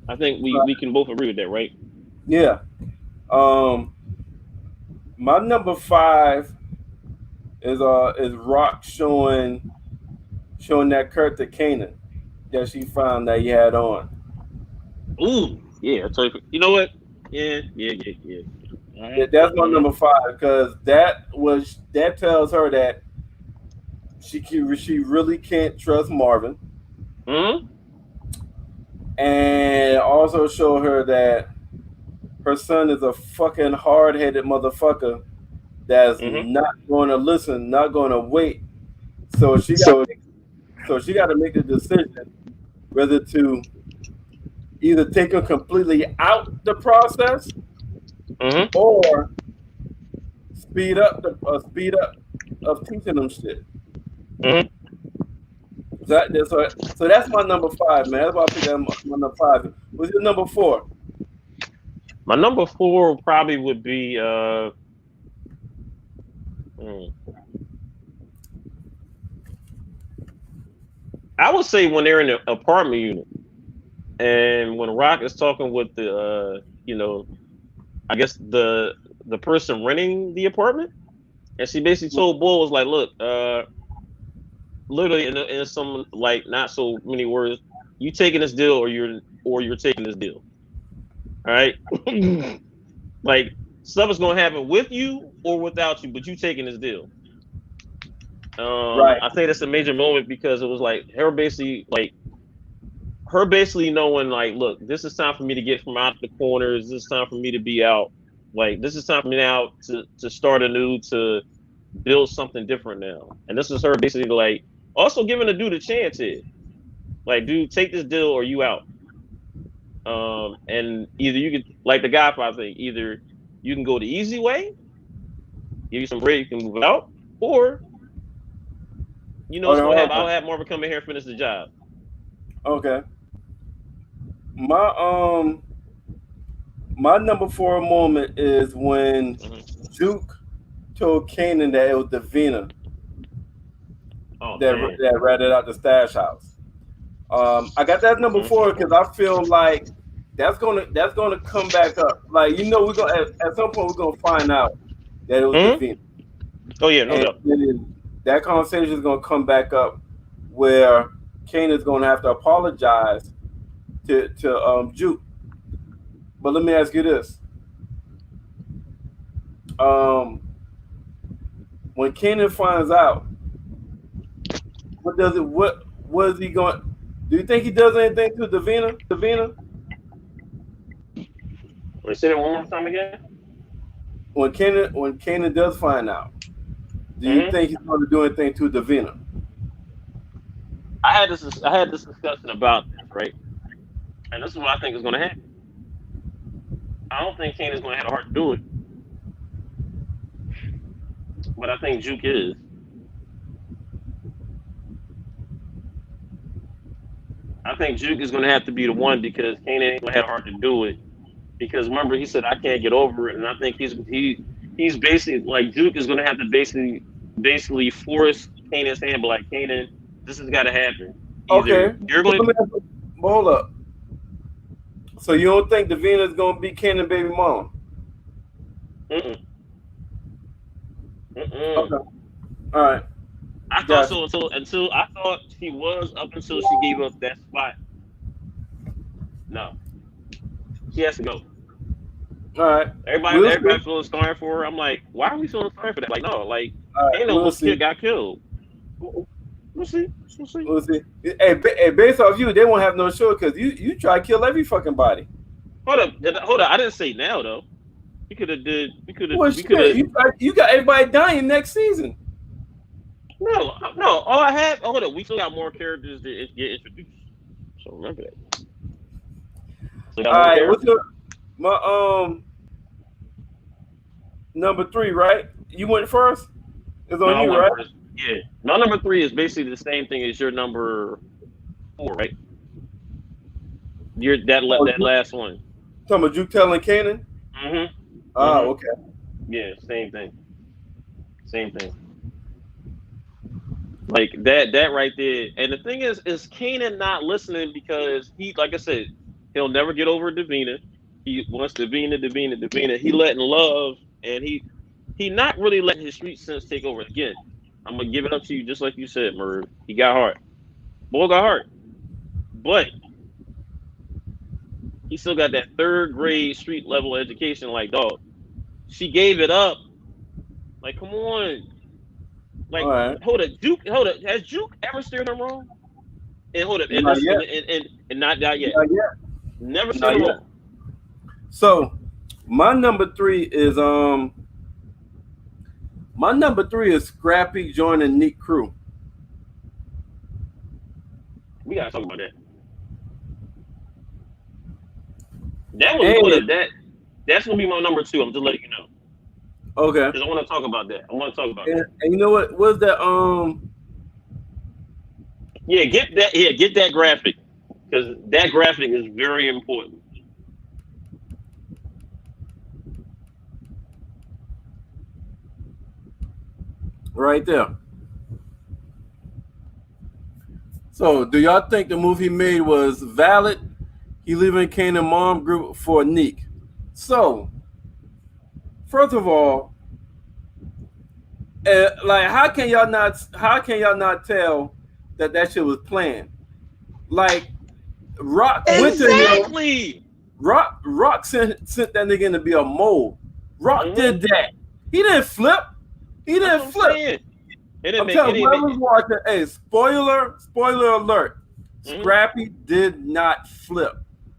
I think we can both agree with that, right? Yeah. Um, my number 5 is Rock showing that Kurt to Kanan that she found that he had on. Ooh, yeah. I tell you, you know what? Yeah, yeah, yeah, yeah. That's my Mm-hmm. number 5 because that tells her that she really can't trust Marvin, Mm-hmm. and also show her that her son is a fucking hard headed motherfucker that's Mm-hmm. not going to listen, not going to wait. So she got to make a decision whether to either take him completely out the process Mm-hmm. or speed up of teaching them shit. Mm-hmm. So that's my number 5, man. That's why I picked that my number 5. What's your number 4? My number 4 probably would be hmm. I would say when they're in the apartment unit and when Rock is talking with the I guess the person renting the apartment. And she basically told Bull was like, look, literally in some like not so many words, you taking this deal or you're taking this deal. All right. Like stuff is gonna happen with you or without you, but you taking this deal. Right. I think that's a major moment because it was like her basically knowing like, look, this is time for me to get from out the corners. This is time for me to be out. Like this is time for me now to start anew, to build something different now. And this is her basically like also giving the dude a chance here. Like, dude, take this deal or you out. And either you could like the Godfather thing, either you can go the easy way, give you some break, you can move out, or you know what's gonna happen. I'll have Marvin come in here and finish the job. Okay. My my number 4 moment is when Duke told Kanan that it was Davina that ratted out the stash house. I got that number 4 because I feel like that's gonna come back up. Like we're gonna at some point we're gonna find out that it was Davina. Oh yeah, no doubt. That conversation is gonna come back up where Kanan's gonna have to apologize to Juke. But let me ask you this: when Kanan finds out, what is he going? Do you think he does anything to Davina? Wait, say that one more time again. When Kanan does find out, do you think he's going to do anything to Davina? I had this discussion about this, right? And this is what I think is going to happen. I don't think Kanan's going to have the heart to do it, but I think Juke is. I think Juke is going to have to be the one because Kanan ain't going to have the heart to do it. Because remember, he said I can't get over it, and I think he's basically like Juke is going to have to basically force Kanan's hand, but like Kanan, this has got to happen. Either you're going to hold up. So you don't think Davina is going to be Kanan baby mom? Okay. All right. I thought so until I thought she was up until she gave up that spot. No, she has to go. All right. Everybody feeling sorry for her. I'm like, why are we feeling sorry for that? Like, no, like Kanan almost got killed. We'll see. Hey, based off you, they won't have no show because you try to kill every fucking body. Hold up. I didn't say now though. We could have. You got everybody dying next season. No. All I have. Hold up. We still got more characters to get introduced. So remember that. All right. What's my number 3? Right? You went first. It's on you, right? First. Yeah. My number 3 is basically the same thing as your number 4, right? That last one. Talking about Juke telling Kanan? Oh, okay. Yeah, same thing. Like that right there. And the thing is Kanan not listening because he, like I said, he'll never get over Davina. He wants Davina. He letting love, and he not really letting his street sense take over again. I'm gonna give it up to you, just like you said, Merv. He got heart. Boy got heart. But he still got that 3rd grade street level education. Like, dog, she gave it up. Like, come on. Like, right. Hold up. Has Juke ever steered him wrong? And hold up. And not yet. Never steered him wrong. So my number 3 is Scrappy joining Neat Crew. We gotta talk about that. That's gonna be my number 2. I'm just letting you know. Okay. Because I want to talk about that. And you know what? Was that Yeah, get that graphic, because that graphic is very important. Right there. So, do y'all think the move he made was valid? He leaving Kanan mom group for Neek. So, first of all, Like, how can y'all not? How can y'all not tell that shit was planned? Like, Rock went to him. Exactly. Rock sent that nigga in to be a mole. Rock did that. He didn't flip. He That's didn't what I'm flip. saying. It didn't I'm make. It telling didn't make. whoever's watching. Hey, spoiler alert. Scrappy did not flip.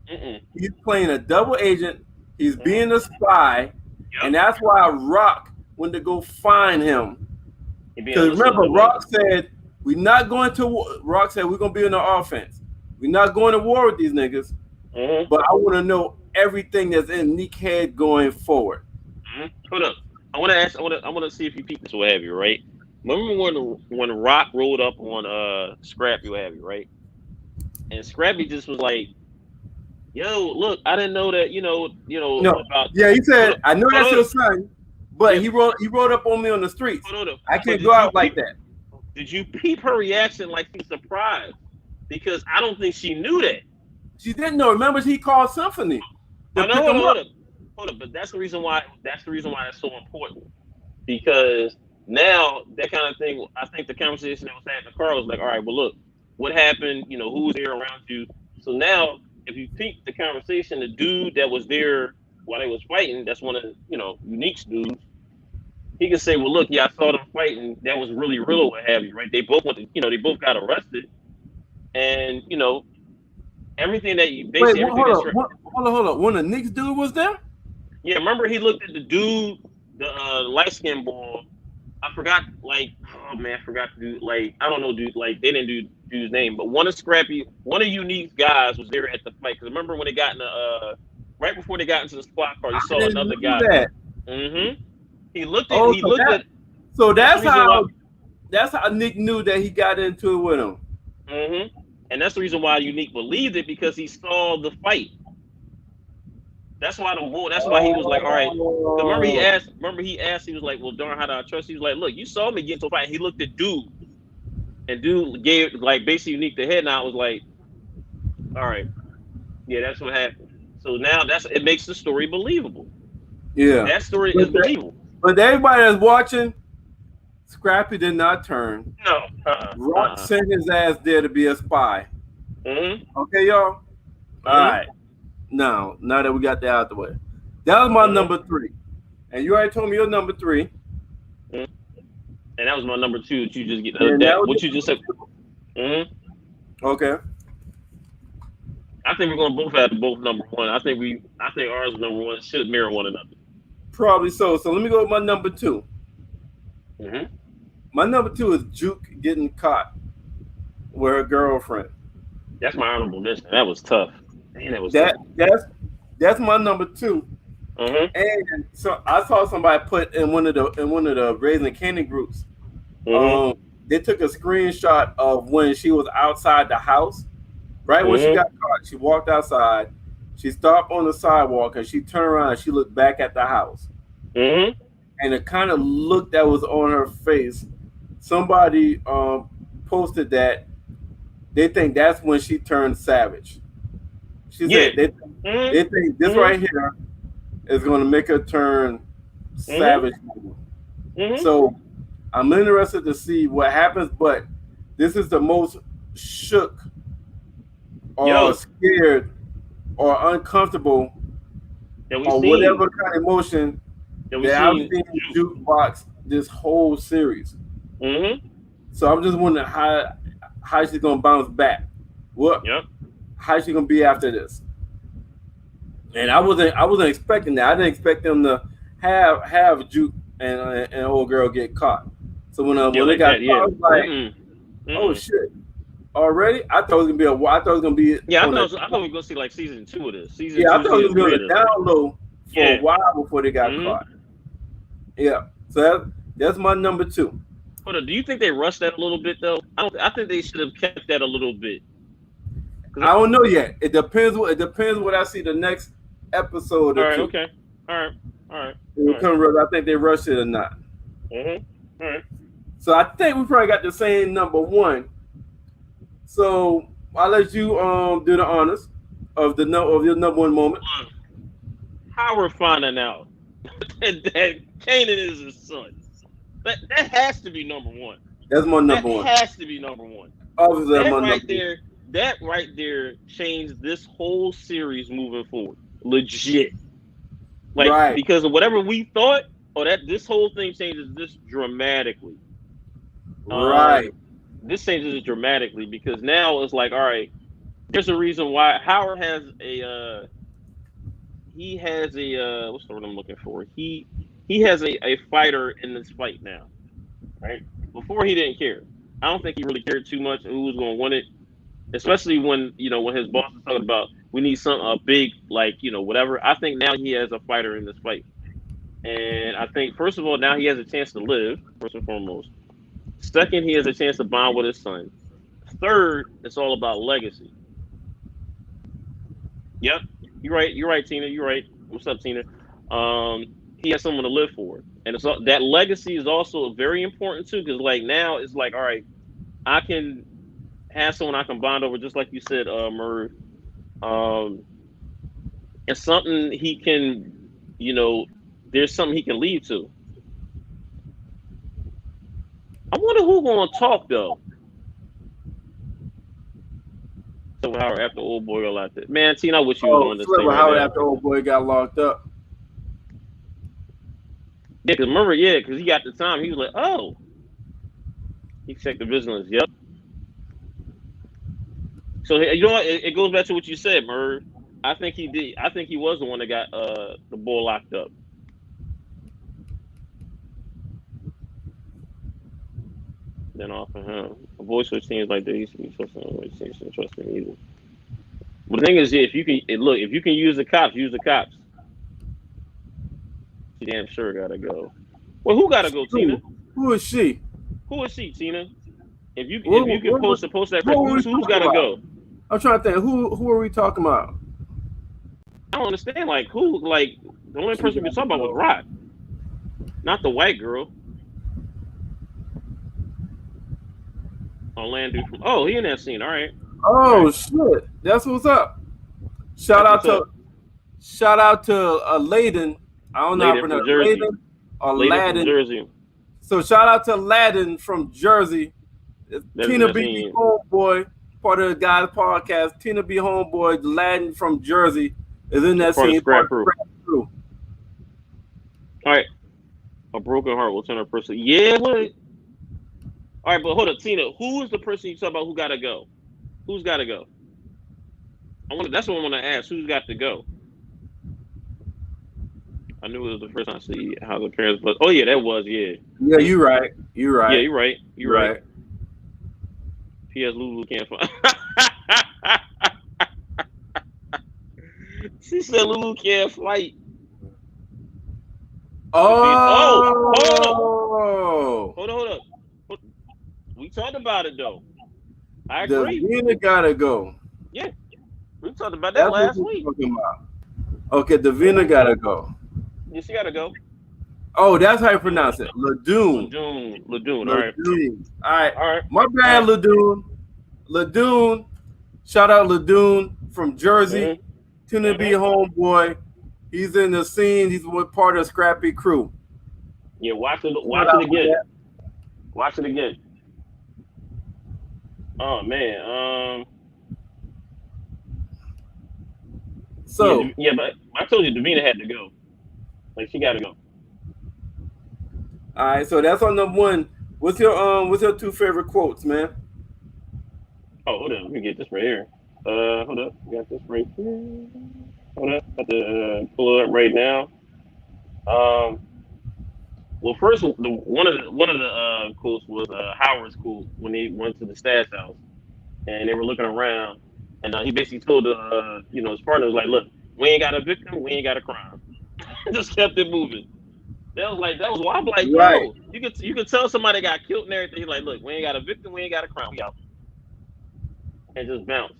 He's playing a double agent. He's being a spy, and that's why Rock went to go find him. Because remember, Rock said we're not going to war. Rock said we're gonna be in the offense. We're not going to war with these niggas. But I want to know everything that's in Nick's head going forward. Hold up. I want to ask. I want to see if you peep this. What have you? Right. Remember when Rock rolled up on Scrappy? What have you? Right. And Scrappy just was like, "Yo, look, I didn't know that. No. About." Yeah, he said, "I know that's your son, but he rode up on me on the streets. I can't go out like that." Did you peep her reaction? Like she's surprised because I don't think she knew that. She didn't know. Remember, he called Symphony. Hold up. But that's the reason why. That's the reason why it's so important because now that kind of thing. I think the conversation that was had in the car was like, all right, well, look, what happened? Who was there around you? So now, if you peep the conversation, the dude that was there while they was fighting, that's one of Unique's dudes. He can say, well, look, yeah, I saw them fighting. That was really real, or what have you, right? They both went to, they both got arrested, and everything that you basically. Wait, hold on. When the Knicks dude was there? Yeah, remember he looked at the dude, the light skinned boy. I forgot, like, oh man, I forgot to do, like, I don't know, dude, like, they didn't do dude's name, but one of Unique's guys was there at the fight. Because remember when they got in the, right before they got into the squad car, you saw another guy. He looked at. So that's how Nick knew that he got into it with him. And that's the reason why Unique believed it because he saw the fight. That's why he was like, all right. Remember he asked, he was like, well, darn, how do I trust? He was like, look, you saw me get into a fight. He looked at dude, and dude gave like basically Unique the head nod. Was like, all right, yeah, that's what happened. So now it makes the story believable. Yeah, that story is believable. But everybody that's watching, Scrappy did not turn. No, Rock sent his ass there to be a spy. Okay, y'all. All right. Now that we got that out the way, that was my number 3, and you already told me your number 3, and that was my number 2. That you just get what you just said. Okay. I think we're gonna both have both number 1. I think ours number 1 should mirror one another. Probably so. So let me go with my number 2. My number 2 is Juke getting caught with her girlfriend. That's my honorable mention. That was tough. Man, that was that's my number 2. And so I saw somebody put in one of the Raising Kanan groups. They took a screenshot of when she was outside the house. Right when she got caught, she walked outside. She stopped on the sidewalk and she turned around and she looked back at the house. And the kind of look that was on her face, somebody posted that they think that's when she turned savage. She said they think this right here is going to make her turn savage. So I'm interested to see what happens, but this is the most shook or scared or uncomfortable or whatever kind of emotion that I've seen Jukebox this whole series. So I'm just wondering how she's gonna bounce back. How's she gonna be after this? And I wasn't expecting that. I didn't expect them to have Juke and old girl get caught. So when they got caught, I was like, oh shit. Already? I thought it was gonna be. Yeah, I thought we were gonna see like season 2 of this. I thought it was gonna be down low for a while before they got caught. Yeah. So that's my number 2. Hold on, do you think they rushed that a little bit though? I think they should have kept that a little bit. I don't know yet. It depends what I see the next episode or 2. Okay. All right. I think they rushed it or not. All right. So I think we probably got the same number 1. So I'll let you do the honors of your number 1 moment. How we're finding out that Kanan is his son. That has to be number one. That's my That number one. has to be number one. Obviously, that's That my right number there, that right there changed this whole series moving forward. Legit. Like Right. because of whatever we thought, or that this whole thing changes this dramatically. Right. This changes it dramatically because now it's like, all right, there's a reason why Howard has a he has a what's the word I'm looking for? He has a fighter in this fight now, right? Before he didn't care. I don't think he really cared too much who was going to win it, especially when when his boss was talking about we need some a big like whatever. I think now he has a fighter in this fight, and I think first of all now he has a chance to live first and foremost. Second, he has a chance to bond with his son. Third, it's all about legacy. Yep, you're right. You're right, Tina. You're right. What's up, Tina? He has someone to live for, and it's that legacy is also very important too. Because like now, it's like, all right, I can have someone I can bond over, just like you said, Merv. It's something he can, there's something he can lead to. I wonder who's gonna talk though. So Howard after old boy got locked up. Man, Tina, I wish you was on this thing right Howard now. after old boy got locked up. Yeah, because remember, because he got the time. He was like, oh. He checked the business. Yep. So you know what? It goes back to what you said, Merv. I think he did. I think he was the one that got the boy locked up. Then off of him. A voice switch seems like there used to be something which seems to trust me either. But the thing is, if you can if you can use the cops, use the cops. She damn sure gotta go. Well, who gotta go, Tina? Who is she? Who is she, Tina? If you can post that, who's gotta go? I'm trying to think. Who are we talking about? I don't understand. Like who? Like the only person we talking about was Rock, not the white girl. Orlando from. Oh, he in that scene. All right. Oh right. Shit, that's what's up. Shout out to Layden. I don't know how to pronounce Layden or Ladden. Jersey. So shout out to Ladden from Jersey. Tina B. Homeboy, part of the guys podcast. Tina B. Homeboy, Ladden from Jersey is in that scene. Scrap crew. All right. A broken heart will turn a person. Yeah, what? All right, but hold up, Tina. Who is the person you talk about who gotta go? Who's gotta go? That's what I want to ask. Who's got to go? I knew it was the first time I see how the parents. But oh yeah, that was Yeah, you're right. You're right. Yeah, you're right. You're right. P.S. Lulu can't find. She said Lulu can't fight. Oh. Hold up. We talked about it though. I agree. Davina gotta go. Yeah, we talked about that last week. Okay, Davina gotta go. Yeah, she gotta go. Oh, that's how you pronounce it. Ladoon. Ladoon. All right. My bad, Ladoon. Ladoon. Shout out Ladoon from Jersey. Tina B. Homeboy. He's in the scene. He's part of the Scrappy crew. Yeah, watch it again. Watch it again. Oh man. So yeah, but I told you Davina had to go. Like she got to go. All right, so that's on number one. What's your two favorite quotes, man? Oh, hold on. Let me get this right here. Hold up. We got this right here. Hold up. Got to pull it up right now. Well, first, one of the quotes was Howard's quote when he went to the stash house, and they were looking around, and he basically told his partner was like, "Look, we ain't got a victim, we ain't got a crime." Just kept it moving. That was why I'm like, right. Yo, you could tell somebody got killed and everything. He's like, "Look, we ain't got a victim, we ain't got a crime, we out," and just bounce.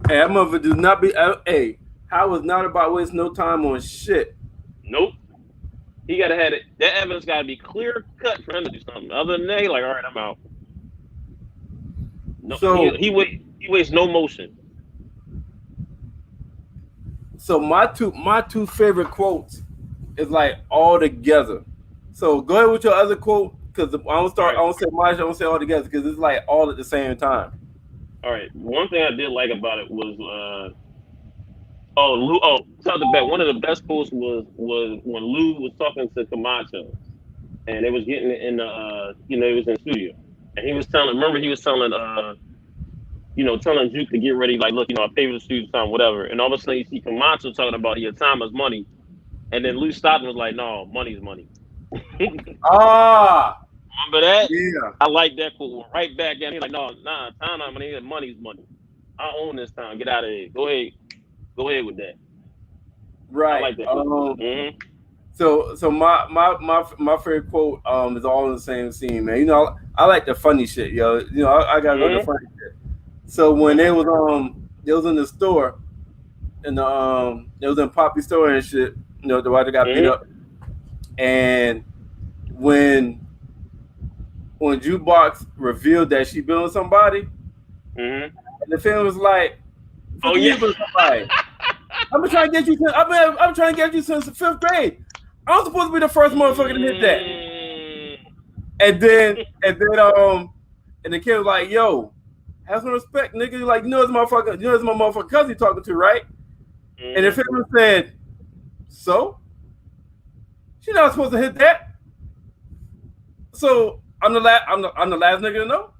Hey, that motherfucker do not be. Hey, Howard's not about wasting no time on shit. Nope. He gotta have it. That evidence gotta be clear cut for him to do something. Other than that, like, all right, I'm out. No, so he wastes no motion. So my two favorite quotes is like all together. So go ahead with your other quote because I don't All start. I right, don't say much. I don't say all together because it's like all at the same time. all right. One thing I did like about it was oh Lou tell the best. One of the best quotes was when Lou was talking to Camacho and they was getting in the it was in the studio and he was telling. Remember he was telling telling Juke to get ready. Like, look, I pay for the studio time, whatever. And all of a sudden you see Camacho talking about your time is money, and then Lou Stockton was like, no, money's money. Ah, Remember that? yeah, I like that quote. Right back down. He's like, no, nah, time not money. Money's money. I own this time. Get out of here. Go ahead with that. I right. like that quote. Mm-hmm. So my favorite quote is all in the same scene, man. I like the funny shit, yo. I gotta go to the Mm-hmm. funny shit. So when Mm-hmm. they was in the store and it was in Poppy's store and shit. The wife got beat Mm-hmm. up, and when Jukebox revealed that she been with somebody, Mm-hmm. and the film was like, Oh "Fucking yeah. you been with somebody." I've been trying to get you since I've been trying to get you since the fifth grade. I'm supposed to be the first motherfucker to hit that. Mm-hmm. And then the kid was like, "Yo, have some respect, nigga. Like, it's my motherfucking cousin you talking to, right?" And the family said, "So, she not supposed to hit that. So I'm the last nigga to know."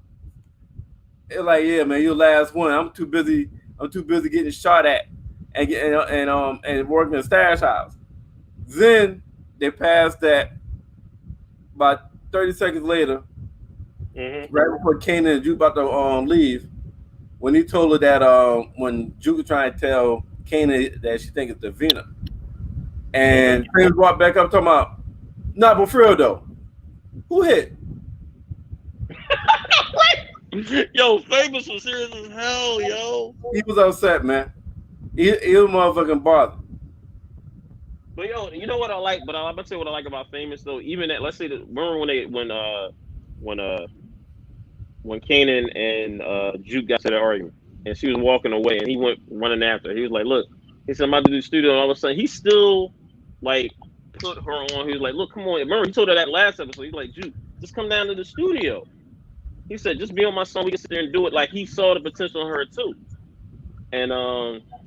It's like, yeah, man, you're the last one. I'm too busy getting shot at and working in a stash house. Then they passed that about 30 seconds later, Mm-hmm. right before Kanan and Juke about to leave, when he told her that when Juke was trying to tell Kanan that she think it's Davina. And Mm-hmm. Famous walked back up talking about, nah, but for real though, who hit? Yo, famous was serious as hell, yo. He was upset, man. He was motherfucking bothered. But yo, you know what I like? But I'm gonna tell you what I like about famous though. Even that, let's say that remember when when Kanan and Juke got to the argument, and she was walking away, and he went running after her. He was like, "Look," he said, "I'm about to do the studio," and all of a sudden, he still like put her on. He was like, "Look, come on." Remember, he told her that last episode. He's like, "Juke, just come down to the studio." He said, "Just be on my song. We can sit there and do it." Like he saw the potential in her too. And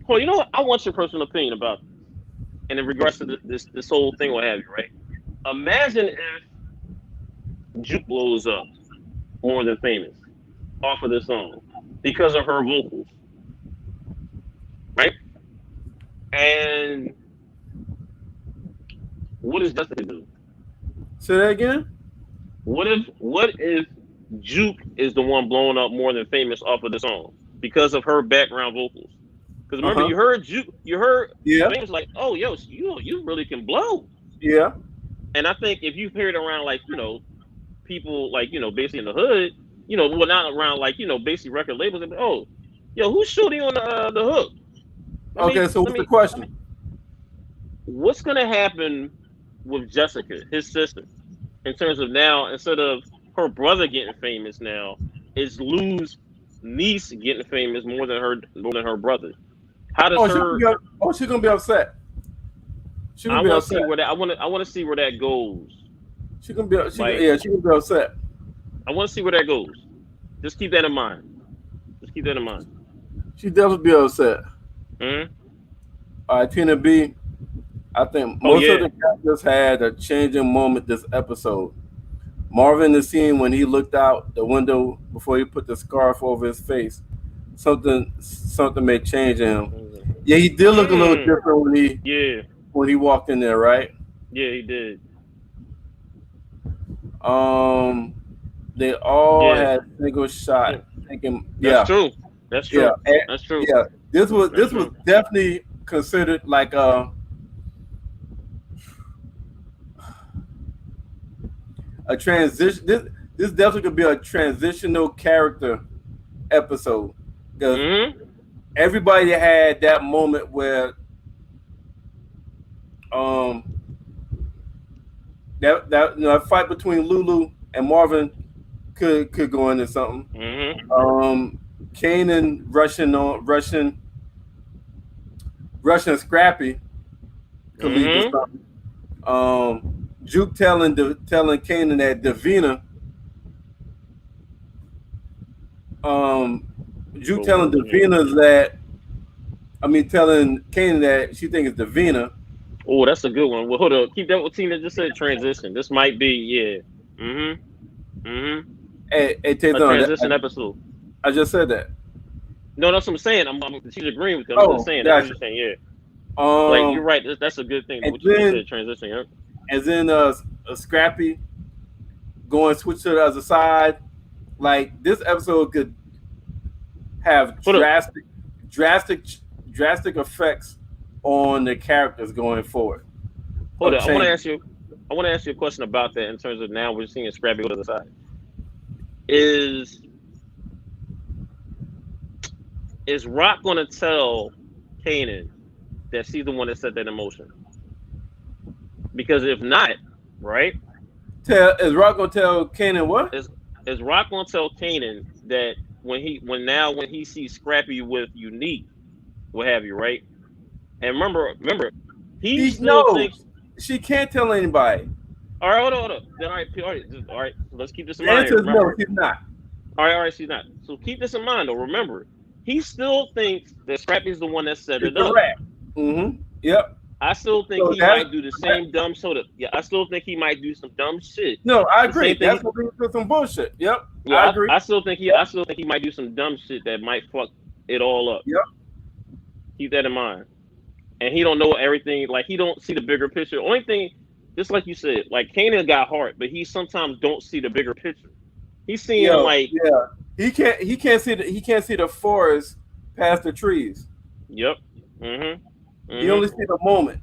well, you know what? I want your personal opinion about this. And in regards to this whole thing, what have you, right? Imagine if Juke blows up more than famous off of this song because of her vocals, right? And what does Jessica do? Say that again? What if Juke is the one blowing up more than famous off of the song because of her background vocals? Because remember, Uh-huh. you heard Yeah. famous like, oh, yo, you really can blow. Yeah. And I think if you hear it around like people like basically in the hood, well not around like basically record labels, and oh, yo, who's shooting on the hook? Okay, so Let what's the me. question? What's gonna happen with Jessica, his sister, in terms of now instead of her brother getting famous now, is Lou's niece getting famous more than her brother? How does Oh, her? she's gonna be upset. She's I gonna be want to see upset. where that. I want to see where that goes. Like She's gonna be upset. I want to see where that goes. Just keep that in mind. Just keep that in mind. She definitely be upset. Hmm. All right, Tina B. I think Oh most of yeah. the characters had a changing moment this episode. Marvin, the scene when he looked out the window before he put the scarf over his face, something may change in him. Yeah, he did look a little Mm. different Yeah. when he walked in there, right? Yeah, he did. Um, they all Yeah. had single shot. Thinking, That's yeah, true. That's yeah, true. That's true. yeah. That's This was true. definitely considered like a transition. This definitely could be a transitional character episode because Hmm. everybody had that moment where um that fight between Lulu and Marvin could go into something. Hmm. Um, Kanan Russian Scrappy could lead to Hmm. something. Juke telling Kanan that Davina, Juke telling Davina that, telling Kanan that she thinks it's Davina. Oh, that's a good one. Well, hold up. Keep that what Tina just said. Transition. This might be, yeah. Hey, A transition episode. I just said that. No, that's what I'm saying. She's agreeing with you. I'm just saying. Gotcha. That's what you're saying. Yeah. Like you're right. That's a good thing. What you said. Transition. Yeah. And then a Scrappy going switch to the other side. Like this episode could have drastic effects on the characters going forward. Hold on, I want to ask you a question about that in terms of now we're seeing Scrappy go to the side. Is Rock going to tell Kanan that she's the one that set that in motion? Because if not, right? Is Rock going to tell Kanan what? Is Rock going to tell Kanan that when he sees Scrappy with Unique, what have you, right? And remember, he still thinks she can't tell anybody. All right, hold on. Then all right. Let's keep this in mind. No, she's not. All right, she's not. So keep this in mind, though. Remember, he still thinks that Scrappy's the one that set it up. Mm-hmm. Yep. I still think he might do the same dumb soda. Yeah, I still think he might do some dumb shit. No, I agree. That's what we do some bullshit. Yep. Yeah, I agree. I still think he might do some dumb shit that might fuck it all up. Yep. Keep that in mind. And he don't know everything. Like he don't see the bigger picture. Only thing, just like you said, like Kanan got heart, but he sometimes don't see the bigger picture. He's seeing he can't see the forest past the trees. Yep. He only see the moment.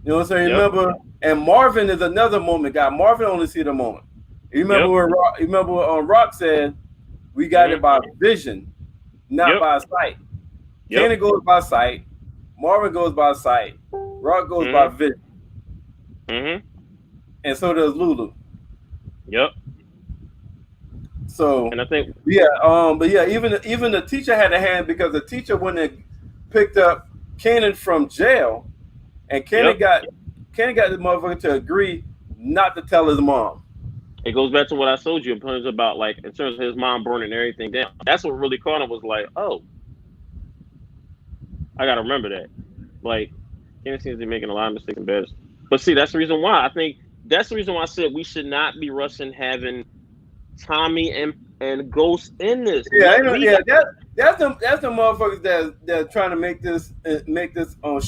You know what I'm saying? Yep. Remember, and Marvin is another moment guy. Marvin only see the moment. You remember when Rock said, "We got it by vision, not by sight." Kanan goes by sight. Marvin goes by sight. Rock goes by vision. And so does Lulu. Yep. So and I think even the teacher had a hand because the teacher went and picked up Kanan from jail, and Kanan got the motherfucker to agree not to tell his mom. It goes back to what I told you in terms about like in terms of his mom burning everything down. That's what really caught him was like, oh, I gotta remember that. Like Kanan seems to be making a lot of mistakes and bad. But see, that's the reason why I think that's the reason why I said we should not be rushing having Tommy and Ghost in this. Yeah, that's the motherfuckers that trying to make this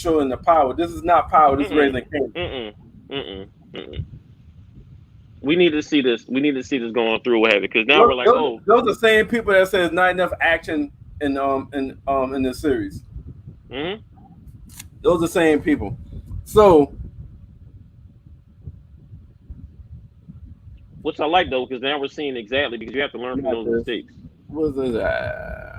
show in the Power. This is not Power. This is Raising Kanan. We need to see this. We need to see this going through. What have it? Because now we're like, those are the same people that says not enough action in this series. Those are the same people. So, which I like though, because now we're seeing exactly because you have to learn from those mistakes. What is that?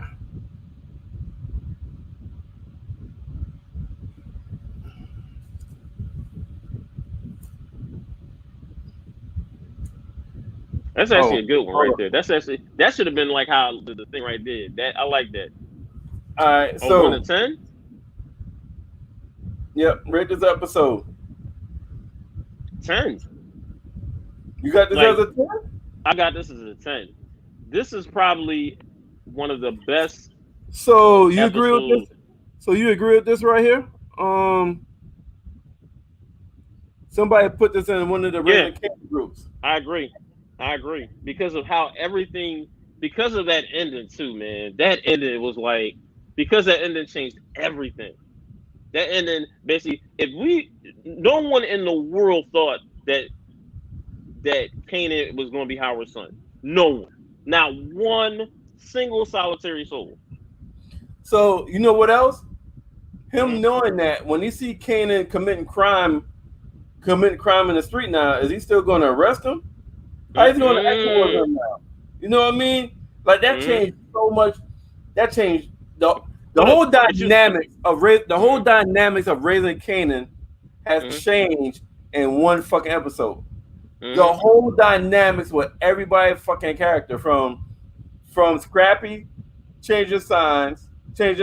That's actually a good one right there. That should have been like how the thing right there. That I like that. All right, so 1 to 10. Yep, rate this episode. 10. You got this as a 10? I got this as a 10. This is probably one of the best. So you agree with this? So you agree with this right here? Somebody put this in one of the Raising Kanan groups. I agree because of how everything. Because of that ending too, man. That ending was like because that ending changed everything. That ending basically, no one in the world thought that Kanan was going to be Howard's son. No one, not one single solitary soul. So you know what else? Him knowing that when he see Kanan committing crime in the street now, is he still going to arrest him? How is he going to act towards him now? You know what I mean? Like that changed so much. That changed the whole dynamics of Raising Kanan has changed in one fucking episode. The whole dynamics with everybody fucking character from Scrappy change his side to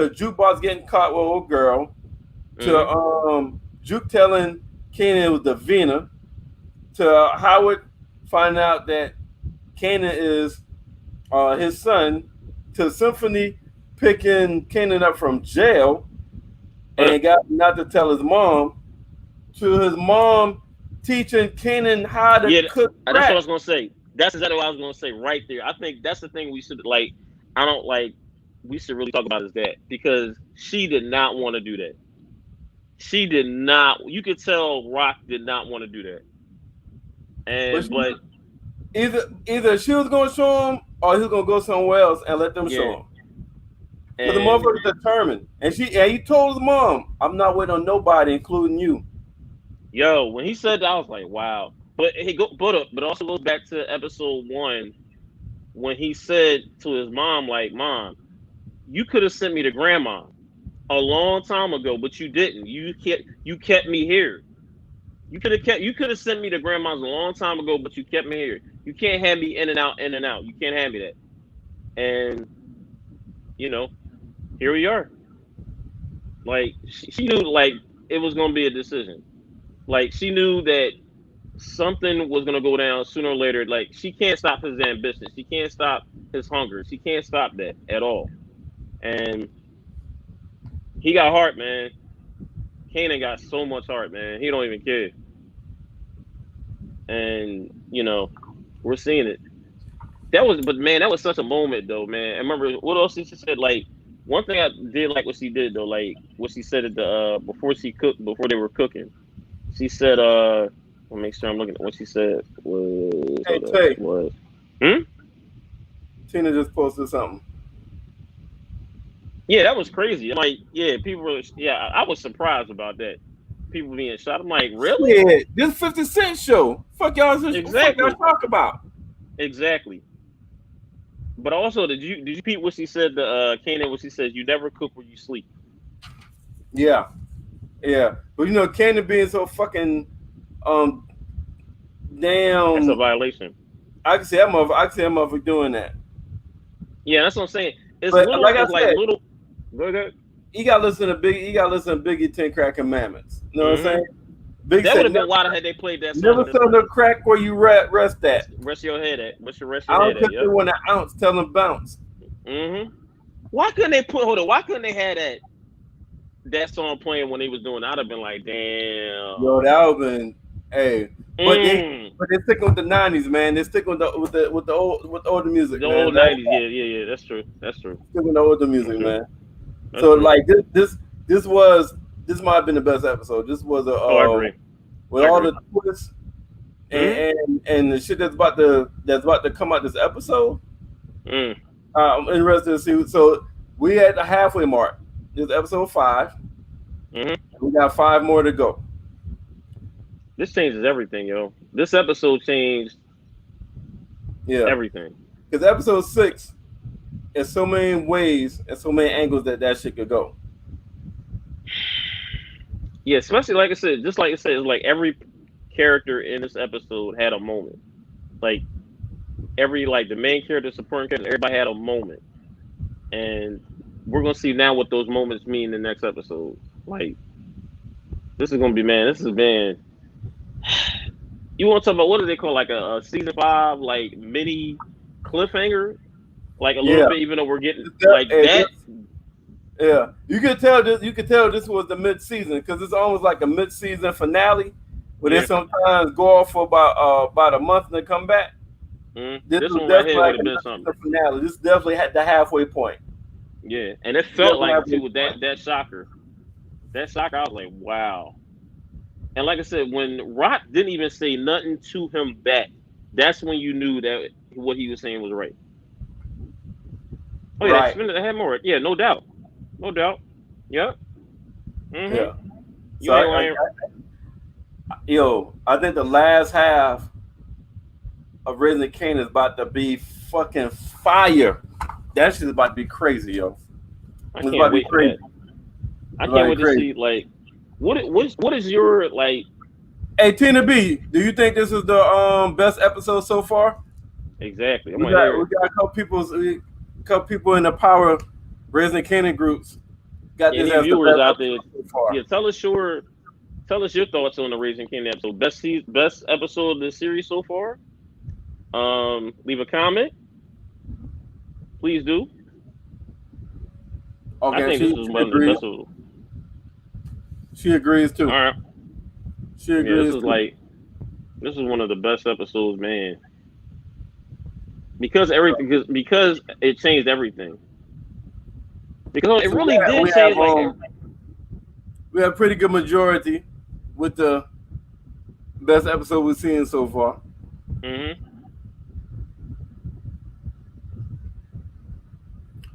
Jukebox getting caught with a little girl to Juke telling Kanan was the Vina, to Howard find out that Kanan is his son, to Symphony picking Kanan up from jail and got not to tell his mom, to his mom teaching Kanan how to cook that's crack. what I was gonna say. That's exactly what I was gonna say right there. I think that's the thing we should like. I don't like. We should really talk about is that because she did not want to do that. She did not. You could tell Rock did not want to do that. And but either she was gonna show him or he was gonna go somewhere else and let them show him. Because the motherfucker's determined, and he told his mom, "I'm not waiting on nobody, including you." Yo, when he said that, I was like, "Wow!" But but also goes back to episode 1 when he said to his mom, "Like, Mom, you could have sent me to Grandma a long time ago, but you didn't. You kept me here. You could have sent me to Grandma's a long time ago, but you kept me here. You can't have me in and out, in and out. You can't have me that." And here we are. Like she knew, like it was gonna be a decision. Like she knew that something was gonna go down sooner or later. Like she can't stop his ambition. She can't stop his hunger. She can't stop that at all. And he got heart, man. Kanan got so much heart, man. He don't even care. And we're seeing it. That was such a moment, though, man. I remember what else she said. Like one thing I did like what she did, though, like what she said at the before they were cooking. She said, "Let me make sure I'm looking at what she said." Was Tina just posted something. Yeah, that was crazy. Like, people were. Yeah, I was surprised about that. People being shot. I'm like, really? Yeah, this 50 Cent show. Fuck y'all. Fuck y'all talk about. Exactly. But also, did you peep what she said to Kanan? What she says, "You never cook where you sleep." Yeah. But Kanan being so fucking damn. That's a violation. I can see that motherfucker doing that. Yeah, that's what I'm saying. It's but little, like I said, little. Go ahead. You gotta listen to Biggie 10 Crack Commandments. You know what I'm saying? Big that would have been wild had they played that song. Never sell no crack where you rest at. Rest your head at. What's your rest your head at? I don't think they want an ounce. Tell them bounce. Why couldn't they why couldn't they have that song playing when they was doing? I'd have been like, damn. Yo, that would have been, hey. But they stick with the 90s, man. They stick with the older music. The old 90s, yeah. That's true. Stick with the older music, man. That's so true. Like this might have been the best episode. This was I agree. With all the twists and the shit that's about to come out this episode. I'm interested to see. So we at the halfway mark. This is episode 5. We got 5 more to go. This changes everything, yo. This episode changed everything. Because episode 6 is so many ways and so many angles that shit could go. Yeah, especially like I said, it's like every character in this episode had a moment. Like the main character, supporting character, everybody had a moment. And we're gonna see now what those moments mean in the next episode. Like this is gonna be, man. This is, man. You want to talk about what do they call like a season 5 like mini cliffhanger, like a little bit, even though we're getting like that. Yeah, you could tell this was the mid-season because it's almost like a mid-season finale, where they sometimes go off for about a month and then come back. This one right here would have been something. Finale. This definitely had the halfway point. Yeah, and it felt like too with that shocker. That shocker, I was like, wow. And like I said, when Rock didn't even say nothing to him back, that's when you knew that what he was saying was right. Oh yeah, I had more. Yeah, no doubt. Yep. Yeah. I think the last half of Raising Kanan is about to be fucking fire. That shit is about to be crazy, yo. I can't wait for that. I can't wait to see, like, what is your, like... Hey, Tina B, do you think this is the best episode so far? Exactly. We got a couple people in the Power Raising Kanan groups. Got any viewers out there. So tell us your Tell us your thoughts on the Raising Kanan episode. Best episode of the series so far. Leave a comment. Please do. Okay, I think this was one of the best. She agrees too. All right. She Yeah, agrees this is too. this is one of the best episodes, man. Because it changed everything. Because it really did change. We have a pretty good majority with the best episode we've seen so far. Mm-hmm.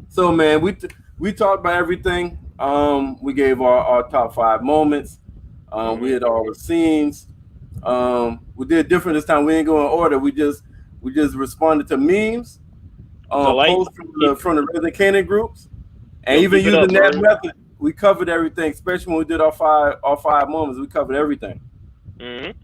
So man, we talked about everything. We gave our top 5 moments. We had all the scenes. We did different this time. We didn't go in order. We just responded to memes, posts from the Raising Kanan groups, and even using that method, we covered everything. Especially when we did our five moments, we covered everything. Mm-hmm.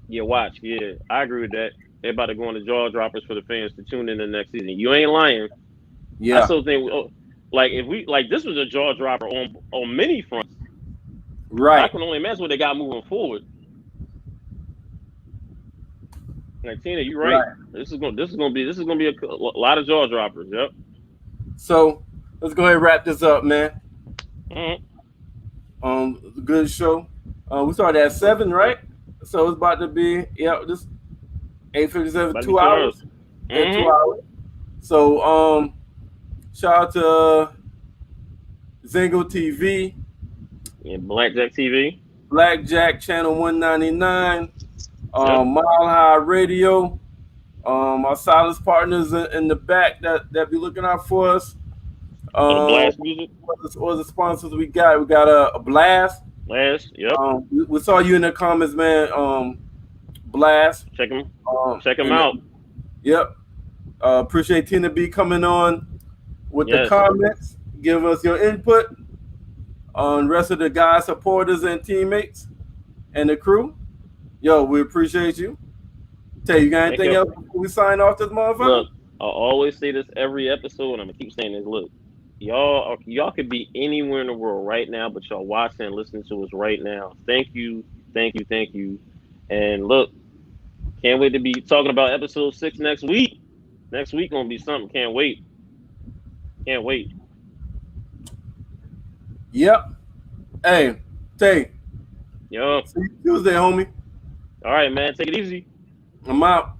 Yeah, watch. Yeah, I agree with that. They're about to go on the jaw droppers for the fans to tune in the next season. You ain't lying. Yeah. I still think, if this was a jaw dropper on many fronts, right? I can only imagine what they got moving forward. Like Tina, you're right. This is gonna be a lot of jaw droppers. Yep. So let's go ahead and wrap this up, man. Mm-hmm. Good show. We started at 7, right? So it's about to be this 8:57, 2 hours. Mm-hmm. 2 hours. So shout out to Zingo TV. Yeah, Blackjack TV. Blackjack Channel 199. Mile High Radio. Our silence partners in the back that be looking out for us. Blast music. What the sponsors we got? We got a Blast. Blast, yep. We saw you in the comments, man. Blast. Check them out. Yep. Appreciate Tina B coming on with the comments. Give us your input on the rest of the guys, supporters, and teammates and the crew. Yo, we appreciate you. Tay, you got anything else before we sign off this motherfucker? Look, I always say this every episode, and I'm gonna keep saying this. Look, y'all could be anywhere in the world right now, but y'all watching and listening to us right now. Thank you. And look, can't wait to be talking about episode 6 next week. Next week gonna be something. Can't wait. Yep. Hey, Tay. Yo. See you Tuesday, homie. All right, man. Take it easy. I'm out.